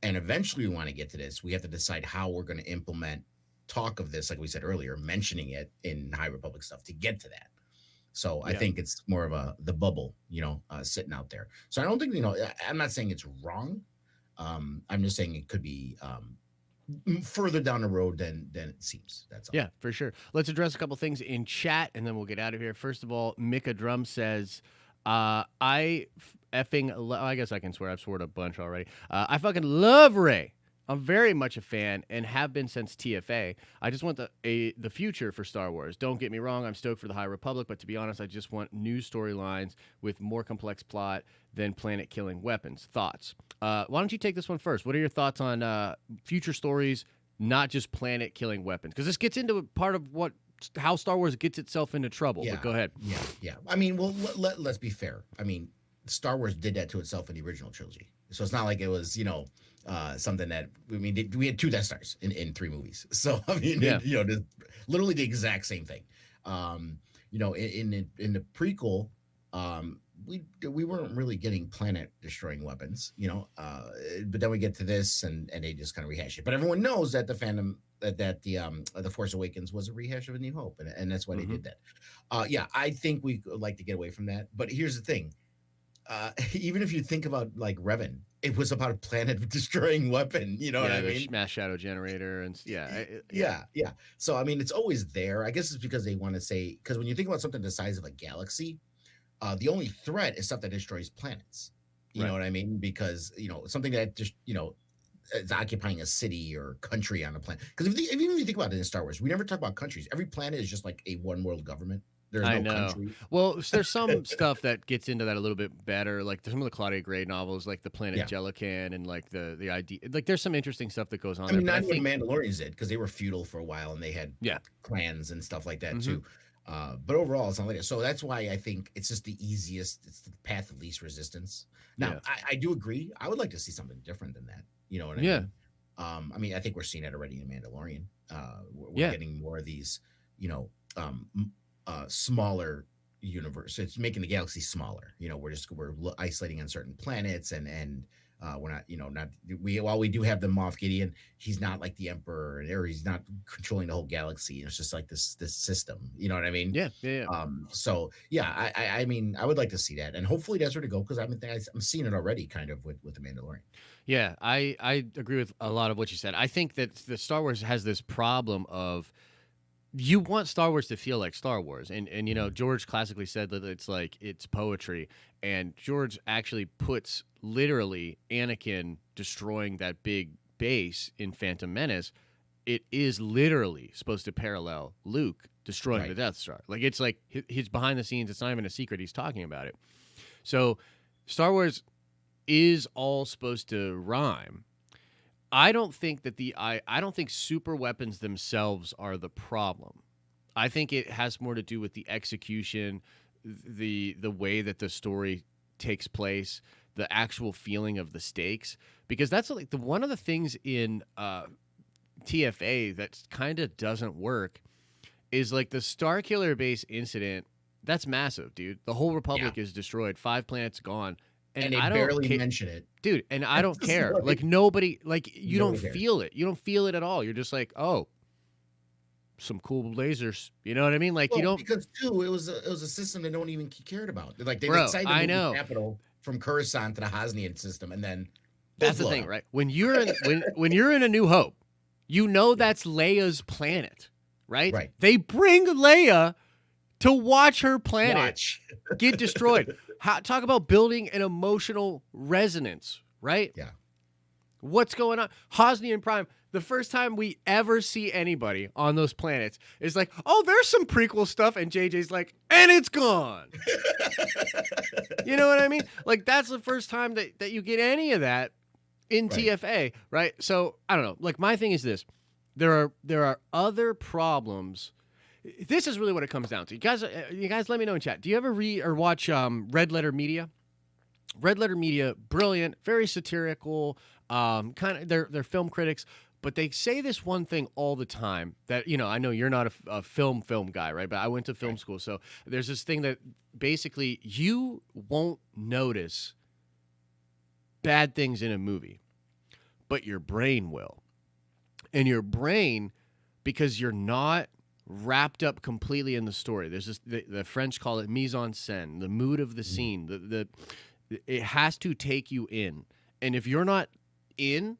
and eventually we want to get to this, we have to decide how we're going to implement talk of this, like we said earlier, mentioning it in High Republic stuff to get to that. So I Yeah. think it's more of the bubble, sitting out there. So I don't think, I'm not saying it's wrong. I'm just saying it could be further down the road than it seems. That's all. Yeah, for sure. Let's address a couple things in chat and then we'll get out of here. First of all, Mika Drum says, I guess I can swear. I've sworn a bunch already. I fucking love Ray. I'm very much a fan and have been since TFA. I just want the future for Star Wars. Don't get me wrong, I'm stoked for the High Republic, but to be honest, I just want new storylines with more complex plot than planet-killing weapons. Thoughts? Why don't you take this one first? What are your thoughts on future stories, not just planet-killing weapons? Because this gets into part of how Star Wars gets itself into trouble. Yeah. But go ahead. Yeah. I mean, well, let's be fair. I mean, Star Wars did that to itself in the original trilogy. So it's not like it was, something that we had 2 Death Stars in 3 movies. So I mean, Yeah. literally the exact same thing. In the prequel, we weren't really getting planet destroying weapons, but then we get to this and they just kind of rehash it. But everyone knows that the Force Awakens was a rehash of A New Hope, and that's why they did that. I think we like to get away from that. But here's the thing. Even if you think about like Revan, it was about a planet destroying weapon. You know what I the mean? mass shadow generator and Yeah. So I mean, it's always there. I guess it's because they want to say, because when you think about something the size of a galaxy, the only threat is stuff that destroys planets. You know what I mean? Because something that just is occupying a city or country on a planet. Because even if you think about it in Star Wars, we never talk about countries. Every planet is just like a one world government. There's I no know. country. Well, there's some stuff that gets into that a little bit better, like some of the Claudia Gray novels, like the Planet Yeah. Jellican, and like the idea. Like, there's some interesting stuff that goes on. I mean, there, not even Mandalorians did, because they were feudal for a while and they had clans and stuff like that too. But overall, it's not like that. So that's why I think it's just the easiest. It's the path of least resistance. Now, I do agree. I would like to see something different than that. You know what I mean? I mean, I think we're seeing it already in Mandalorian. We're getting more of these, smaller universe. It's making the galaxy smaller. We're isolating on certain planets, and we're not, while we do have the Moff Gideon, he's not like the Emperor, or he's not controlling the whole galaxy. It's just like this system. You know what I mean? Yeah. So yeah, I mean, I would like to see that, and hopefully that's where to go, because I'm seeing it already, kind of with the Mandalorian. Yeah, I agree with a lot of what you said. I think that the Star Wars has this problem of, you want Star Wars to feel like Star Wars. And George classically said that it's poetry. And George actually puts literally Anakin destroying that big base in Phantom Menace. It is literally supposed to parallel Luke destroying the Death Star. Like, it's like his behind the scenes. It's not even a secret. He's talking about it. So Star Wars is all supposed to rhyme. I don't think that I don't think super weapons themselves are the problem. I think it has more to do with the execution, the way that the story takes place, the actual feeling of the stakes. Because that's like the one of the things in TFA that kind of doesn't work is like the Starkiller Base incident. That's massive, dude. The whole Yeah, Republic is destroyed. 5 planets gone. And and they I don't barely care, mention it. dude. And I don't It's care. Like like nobody, like you don't nobody cares. feel it. You don't feel it at all. You're just like, oh, some cool lasers. You know what I mean? Like you Well, don't, because too, it was a system that no one even cared about. Like they bro. decided to I move the know. capital from Coruscant to the Hosnian system, and then That's both the blown thing, up. right? When you're in A New Hope, you know Yeah, that's Leia's planet, right? right. They bring Leia to watch her planet Watch. get destroyed. Talk about building an emotional resonance, right? Yeah, What's going on? Hosnian Prime, the first time we ever see anybody on those planets is like, oh, there's some prequel stuff. And JJ's like, and it's gone. You know what I mean? Like, that's the first time that you get any of that in right. TFA, right? So, I don't know. Like, my thing is this. There are other problems. This is really what it comes down to. You guys let me know in chat. Do you ever read or watch Red Letter Media? Red Letter Media, brilliant, very satirical, kind of they're film critics, but they say this one thing all the time that, I know you're not a film guy, right? But I went to film Right. school. So there's this thing that basically you won't notice bad things in a movie, but your brain will. And your brain, because you're not wrapped up completely in the story. There's this the French call it mise en scène, the mood of the Mhm. scene. It has to take you in. And if you're not in,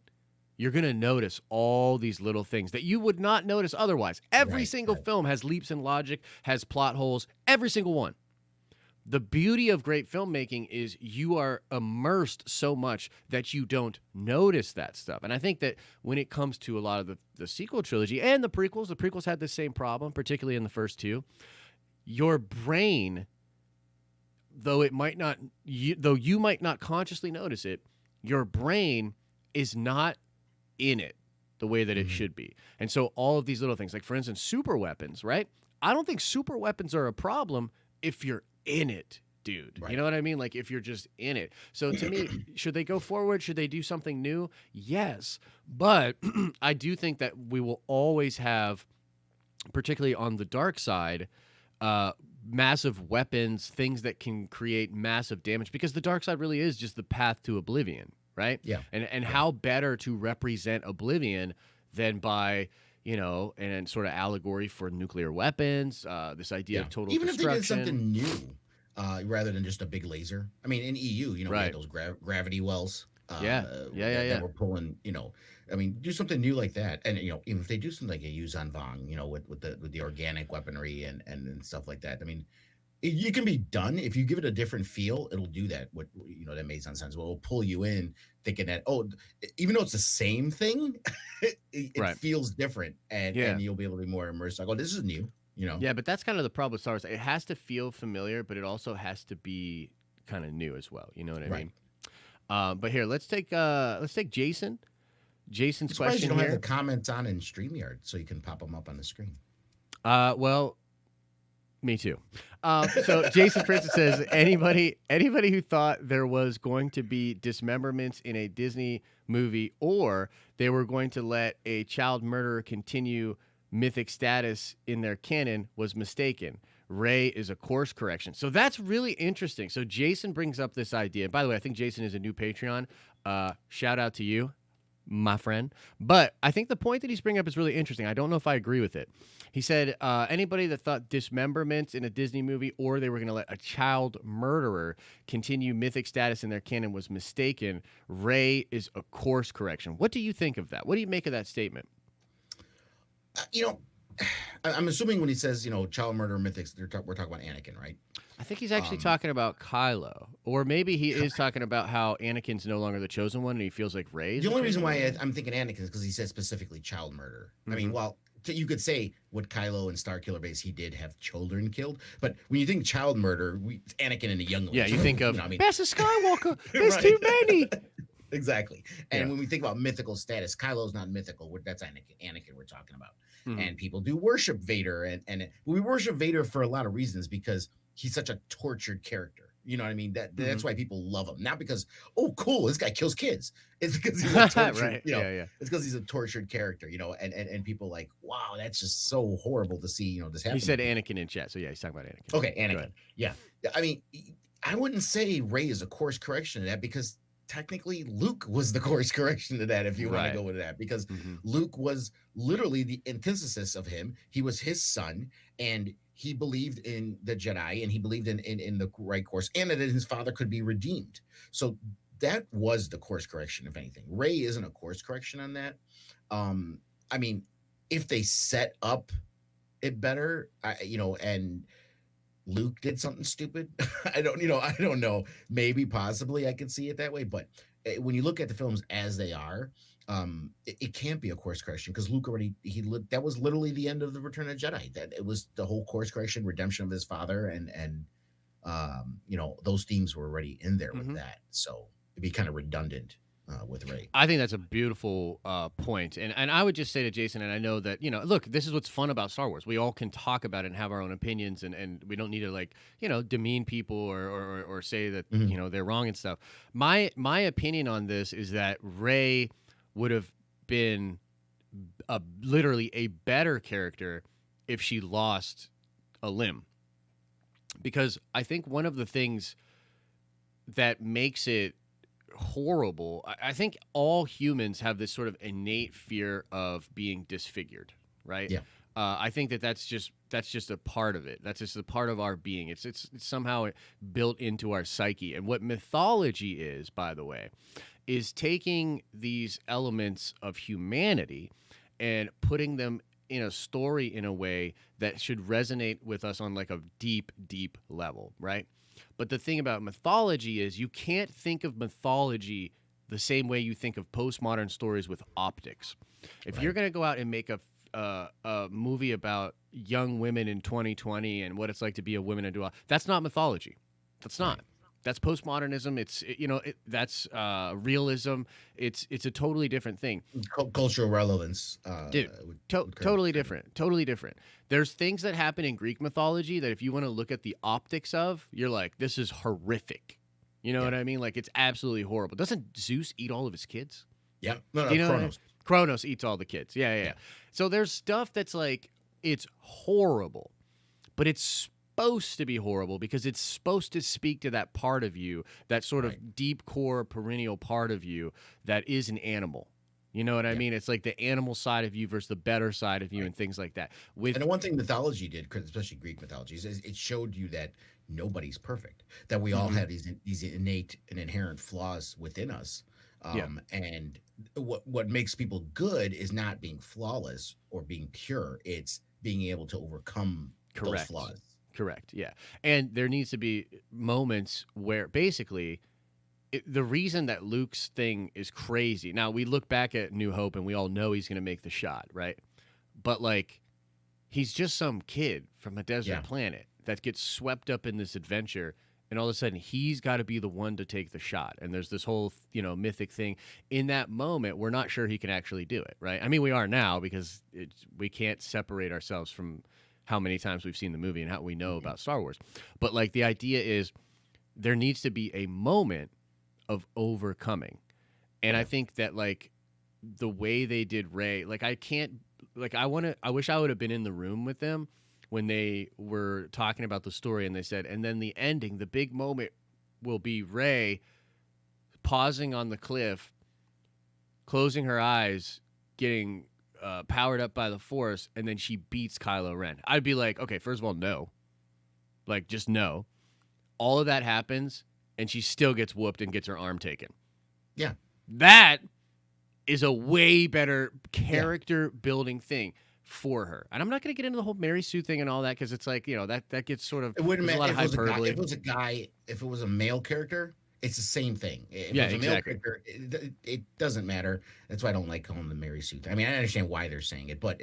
you're going to notice all these little things that you would not notice otherwise. Every Right. single Right. film has leaps in logic, has plot holes, every single one. The beauty of great filmmaking is you are immersed so much that you don't notice that stuff. And I think that when it comes to a lot of the sequel trilogy and the prequels had the same problem, particularly in the first two. Your brain, though you might not consciously notice it, your brain is not in it the way that it Mhm. should be. And so all of these little things, like for instance, super weapons, right? I don't think super weapons are a problem if you're in it, dude. You Right. know what I mean? Like if you're just in it. So to me, should they go forward? Should they do something new? Yes. But I do think that we will always have, particularly on the dark side, massive weapons, things that can create massive damage, because the dark side really is just the path to oblivion, right? Yeah. And Yeah. how better to represent oblivion than by, and sort of allegory for nuclear weapons, this idea Yeah. of total Even if they did destruction. something new, rather than just a big laser. I mean, in EU, we had Right. those gravity wells Yeah. that were pulling. I mean, do something new like that, and even if they do something like a Yuzhan Vong, with the organic weaponry and stuff like that. I mean, you can be done if you give it a different feel. It'll do that. That makes sense. Well, it'll pull you in, thinking that even though it's the same thing, it Right. feels different, and Yeah. and you'll be able to be more immersed. Like, oh, this is new. Yeah, but that's kind of the problem with Star Wars. It has to feel familiar, but it also has to be kind of new as well. You know what I Right. mean? But here, let's take Jason. I'm Jason's surprised you question don't have the here. comments on in StreamYard so you can pop them up on the screen. Well, me too. So Jason Francis says, anybody who thought there was going to be dismemberments in a Disney movie, or they were going to let a child murderer continue mythic status in their canon, was mistaken. Rey is a course correction. So that's really interesting. So Jason brings up this idea. By the way, I think Jason is a new Patreon. Shout out to you, my friend. But I think the point that he's bringing up is really interesting. I don't know if I agree with it. He said anybody that thought dismemberments in a Disney movie, or they were going to let a child murderer continue mythic status in their canon, was mistaken. Rey is a course correction. What do you think of that? What do you make of that statement? I'm assuming when he says, child murder mythics, we're talking about Anakin, right? I think he's actually Um, talking about Kylo. Or maybe he is talking about how Anakin's no longer the chosen one and he feels like Rey's The the only reason chosen why one. I'm thinking Anakin is because he said specifically child murder. I mean, Mhm. well, you could say what Kylo and Starkiller Base he did have children killed, but when you think child murder, Anakin and a youngling. Yeah, you think You of know, I mean, Master Skywalker. There's right? too many. Exactly. And Yeah. when we think about mythical status, Kylo's not mythical. That's Anakin we're talking about. Mhm. And people do worship Vader, and we worship Vader for a lot of reasons because he's such a tortured character. You know what I mean? That's why people love him. Not because, oh, cool, this guy kills kids. It's because he's a tortured, Right. you know, Yeah, yeah. it's because he's a tortured character, you know, and people like, wow, that's just so horrible to see, you know, this happen. He said Anakin in chat, so yeah, he's talking about Anakin. Okay, Anakin. Yeah. I mean, I wouldn't say Rey is a course correction to that because technically Luke was the course correction to that, if you want to go with that, because Luke was literally the antithesis of him. He was his son, and he believed in the Jedi, and he believed in the right course, and that his father could be redeemed. So that was the course correction, if anything. Rey isn't a course correction on that. I mean, if they set up it better, you know, and Luke did something stupid, I don't know. Maybe, possibly, I could see it that way. But when you look at the films as they are, it can't be a course correction because Luke already that was literally the end of the Return of the Jedi. That it was the whole course correction, redemption of his father, and you know, those themes were already in there with that. So it'd be kind of redundant with Rey. I think that's a beautiful point. And I would just say to Jason, and I know that, you know, look, this is what's fun about Star Wars. We all can talk about it and have our own opinions, and we don't need to, like, you know, demean people or say that, you know, they're wrong and stuff. My opinion on this is that Rey would have been literally a better character if she lost a limb. Because I think one of the things that makes it horrible, I think all humans have this sort of innate fear of being disfigured, right? Yeah. I think that's just a part of it. That's just a part of our being. It's somehow built into our psyche. And what mythology is, by the way, is taking these elements of humanity and putting them in a story in a way that should resonate with us on like a deep, deep level, right? But the thing about mythology is you can't think of mythology the same way you think of postmodern stories with optics. If you're going to go out and make a movie about young women in 2020 and what it's like to be a woman and do all, that's not mythology. That's not. Right. That's postmodernism. It's, you know, that's realism. It's a totally different thing. Cultural relevance, dude. Totally different. Totally different. There's things that happen in Greek mythology that if you want to look at the optics of, you're like, this is horrific. You know what I mean? Like, it's absolutely horrible. Doesn't Zeus eat all of his kids? Yeah. No, you know Kronos. Kronos eats all the kids. Yeah. So there's stuff that's like, it's horrible, but it's supposed to be horrible because it's supposed to speak to that part of you, that sort of deep core perennial part of you that is an animal. You know what I mean? It's like the animal side of you versus the better side of you and things like that. And the one thing mythology did, especially Greek mythology, is it showed you that nobody's perfect, that we all have these innate and inherent flaws within us. And what makes people good is not being flawless or being pure. It's being able to overcome those flaws. Correct. Yeah. And there needs to be moments where basically the reason that Luke's thing is crazy. Now, we look back at New Hope and we all know he's going to make the shot, right? But like, he's just some kid from a desert planet that gets swept up in this adventure. And all of a sudden, he's got to be the one to take the shot. And there's this whole, you know, mythic thing. In that moment, we're not sure he can actually do it, right? I mean, we are now because we can't separate ourselves from how many times we've seen the movie and how we know about Star Wars. But like, the idea is there needs to be a moment of overcoming. And I think that like the way they did Rey, like I wish I would have been in the room with them when they were talking about the story and they said, and then the ending, the big moment will be Rey pausing on the cliff, closing her eyes, getting powered up by the Force, and then she beats Kylo Ren. I'd be like, okay, first of all, no. Like, just no. All of that happens, and she still gets whooped and gets her arm taken. Yeah. That is a way better character-building thing for her. And I'm not going to get into the whole Mary Sue thing and all that because it's like, you know, that gets sort of... It wouldn't matter if it was a guy, if it was a male character... It's the same thing. If it's a male character, it doesn't matter. That's why I don't like calling them Mary Sue. I mean, I understand why they're saying it, but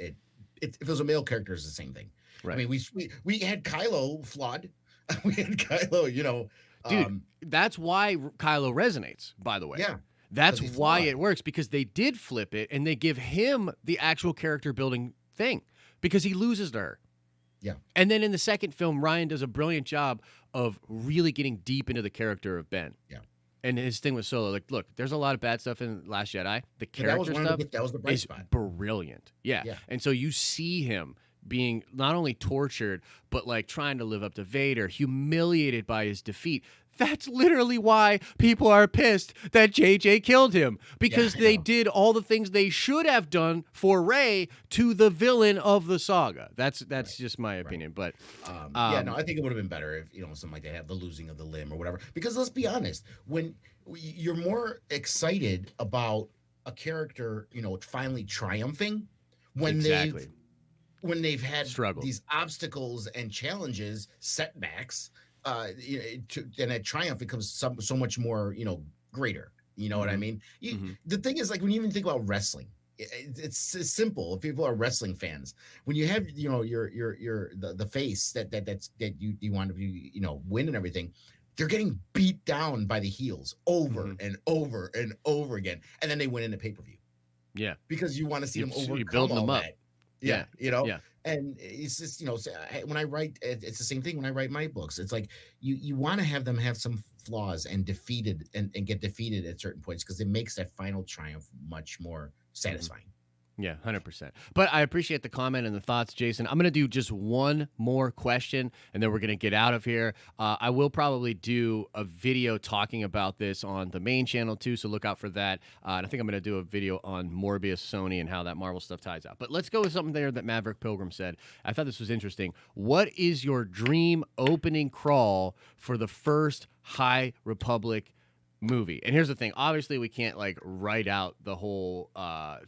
if it was a male character, it's the same thing. I Right. mean, we had Kylo flawed. We had Kylo, Dude, um, that's why Kylo resonates, by the way. yeah, because That's he's why flawed. it works, because they did flip it and they give him the actual character building thing because he loses to her. Yeah, And then in the second film, Ryan does a brilliant job of really getting deep into the character of Ben. yeah. And his thing with Solo, like, look, there's a lot of bad stuff in Last Jedi. The But that was character one of stuff that was the bright is spot. brilliant. Yeah. Yeah, And so you see him being not only tortured, but like trying to live up to Vader, humiliated by his defeat. That's literally why people are pissed that JJ killed him, yeah, because I they know. did all the things they should have done for Rey to the villain of the saga. That's Right, just my right. opinion. But Yeah, no, um, I think it would have been better if something like they have the losing of the limb or whatever. Because let's be honest, when you're more excited about a character, finally triumphing when exactly. they've had Struggled. these obstacles and challenges, setbacks, then a triumph becomes so much more, greater. You know what I Hmm. mean? Hmm. The thing is, like, when you even think about wrestling, it's simple. If people are wrestling fans, when you have, the face that you want to be, win and everything, they're getting beat down by the heels over Hmm. and over and over again, and then they win in a pay-per-view Yeah. because you want to see them You're overcome building all them up. that. Yeah, Yeah. Yeah. and it's just, when I write, it's the same thing when I write my books. It's like you want to have them have some flaws and defeated and get defeated at certain points because it makes that final triumph much more Mhm. satisfying. Yeah, 100%. But I appreciate the comment and the thoughts, Jason. I'm going to do just one more question and then we're going to get out of here. I will probably do a video talking about this on the main channel too, so look out for that. And I think I'm going to do a video on Morbius, Sony, and how that Marvel stuff ties out. But let's go with something there that Maverick Pilgrim said. I thought this was interesting. What is your dream opening crawl for the first High Republic movie? And here's the thing, obviously we can't like write out the whole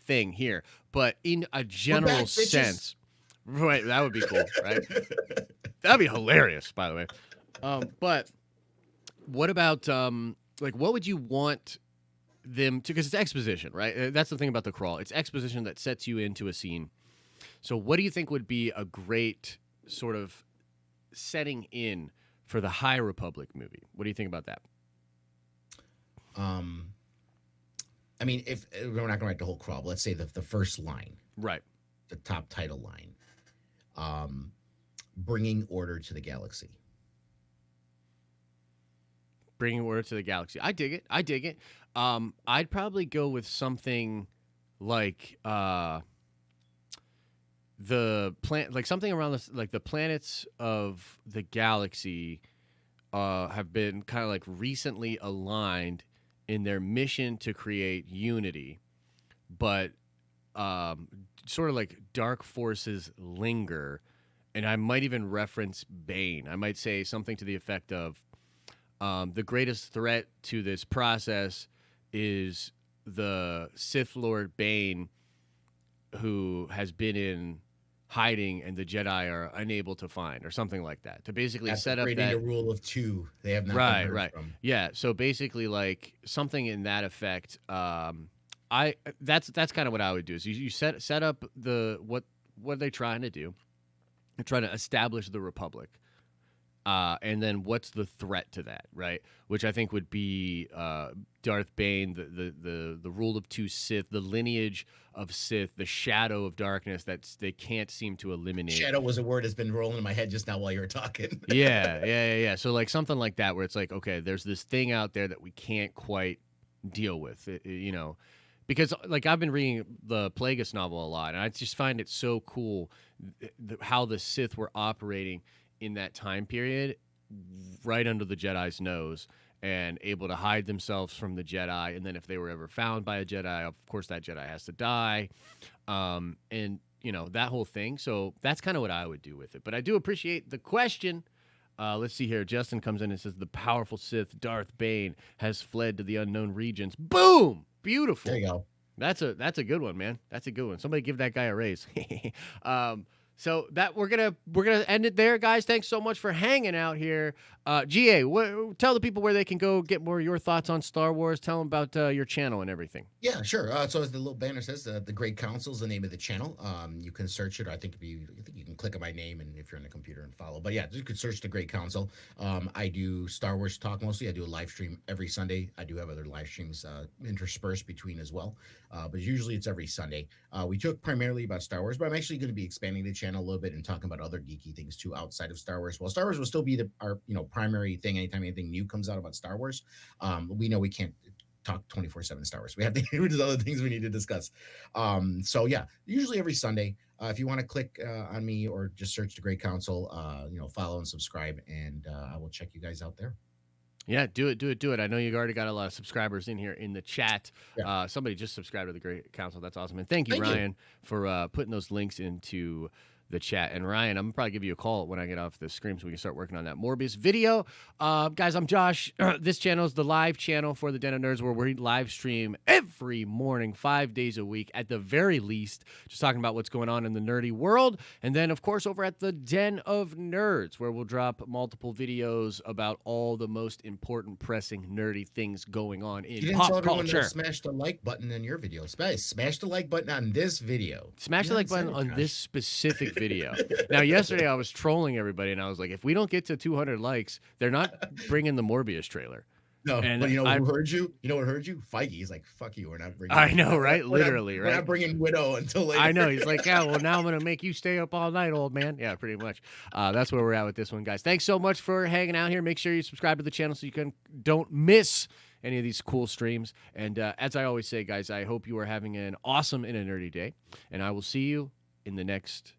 thing here, but in a We're general back, bitches. sense, right, that would be cool, right? That'd be hilarious, by the way. But what about like what would you want them to, because it's exposition, right? That's the thing about the crawl, it's exposition that sets you into a scene. So what do you think would be a great sort of setting in for the High Republic movie? What do you think about that? um, I mean, if we're not going to write the whole crawl, but let's say the first line, Right. the top title line, um, bringing order to the galaxy. Bringing order to the galaxy. I dig it. I dig it. I'd probably go with something like like something around this, like the planets of the galaxy have been kind of like recently aligned in their mission to create unity, but um, sort of like dark forces linger. And I might even reference Bane. I might say something to the effect of the greatest threat to this process is the Sith Lord Bane, who has been in hiding and the Jedi are unable to find, or something like that. To basically After set up creating that. a rule of two, they have not been Right, heard right. from. Yeah, so basically like something in that effect. I that's kind of what I would do. Is you set up the what are they trying to do? They're trying to establish the Republic. And then what's the threat to that, right? Which I think would be Darth Bane, the rule of two Sith, the lineage of Sith, the shadow of darkness that they can't seem to eliminate. Shadow was a word that's been rolling in my head just now while you were talking. Yeah. So like something like that, where it's like, okay, there's this thing out there that we can't quite deal with, because like I've been reading the Plagueis novel a lot, and I just find it so cool how the Sith were operating in that time period, right under the Jedi's nose, and able to hide themselves from the Jedi. And then if they were ever found by a Jedi, of course that Jedi has to die, and that whole thing. So that's kind of what I would do with it. But I do appreciate the question. Let's see here. Justin comes in and says the powerful Sith Darth Bane has fled to the unknown regions. Boom! Beautiful. There you go. That's a good one, man. That's a good one. Somebody give that guy a raise. um, So that we're gonna end it there, guys. Thanks so much for hanging out here. GA, tell the people where they can go get more of your thoughts on Star Wars. Tell them about your channel and everything. Yeah, sure. So as the little banner says, the Great Council is the name of the channel. You can search it. I think you can click on my name, and if you're on the computer and follow. But yeah, you could search the Great Council. I do Star Wars talk mostly. I do a live stream every Sunday. I do have other live streams interspersed between as well, but usually it's every Sunday. We talk primarily about Star Wars, but I'm actually going to be expanding the channel a little bit and talking about other geeky things too outside of Star Wars. Well, Star Wars will still be our primary thing anytime anything new comes out about Star Wars. We know we can't talk 24/7 Star Wars. We have to there's other things we need to discuss. So yeah, usually every Sunday. If you want to click on me or just search the Great Council, follow and subscribe, and I will check you guys out there. Yeah, do it. I know you already got a lot of subscribers in here in the chat. Yeah. Somebody just subscribed to the Great Council. That's awesome. And thank you, Thank you. Ryan, for putting those links into the chat. And Ryan, I'm gonna probably give you a call when I get off the screen so we can start working on that Morbius video. Guys, I'm Josh. This channel is the live channel for the Den of Nerds where we live stream every morning, 5 days a week at the very least, just talking about what's going on in the nerdy world. And then, of course, over at the Den of Nerds where we'll drop multiple videos about all the most important, pressing, nerdy things going on in You didn't tell pop everyone culture. to smash the like button in your video. Smash the like button on this video. Smash the like button on this specific video. Now, yesterday I was trolling everybody, and I was like, if we don't get to 200 likes, they're not bringing the Morbius trailer. No, And but who heard you? You know what heard you? Feige. He's like, "Fuck you. We're not bringing." I know, right? We're not- Literally, We're right? not bringing Widow until later. I know. He's like, yeah, well, now I'm going to make you stay up all night, old man. Yeah, pretty much. That's where we're at with this one, guys. Thanks so much for hanging out here. Make sure you subscribe to the channel so you don't miss any of these cool streams. And as I always say, guys, I hope you are having an awesome and a nerdy day. And I will see you in the next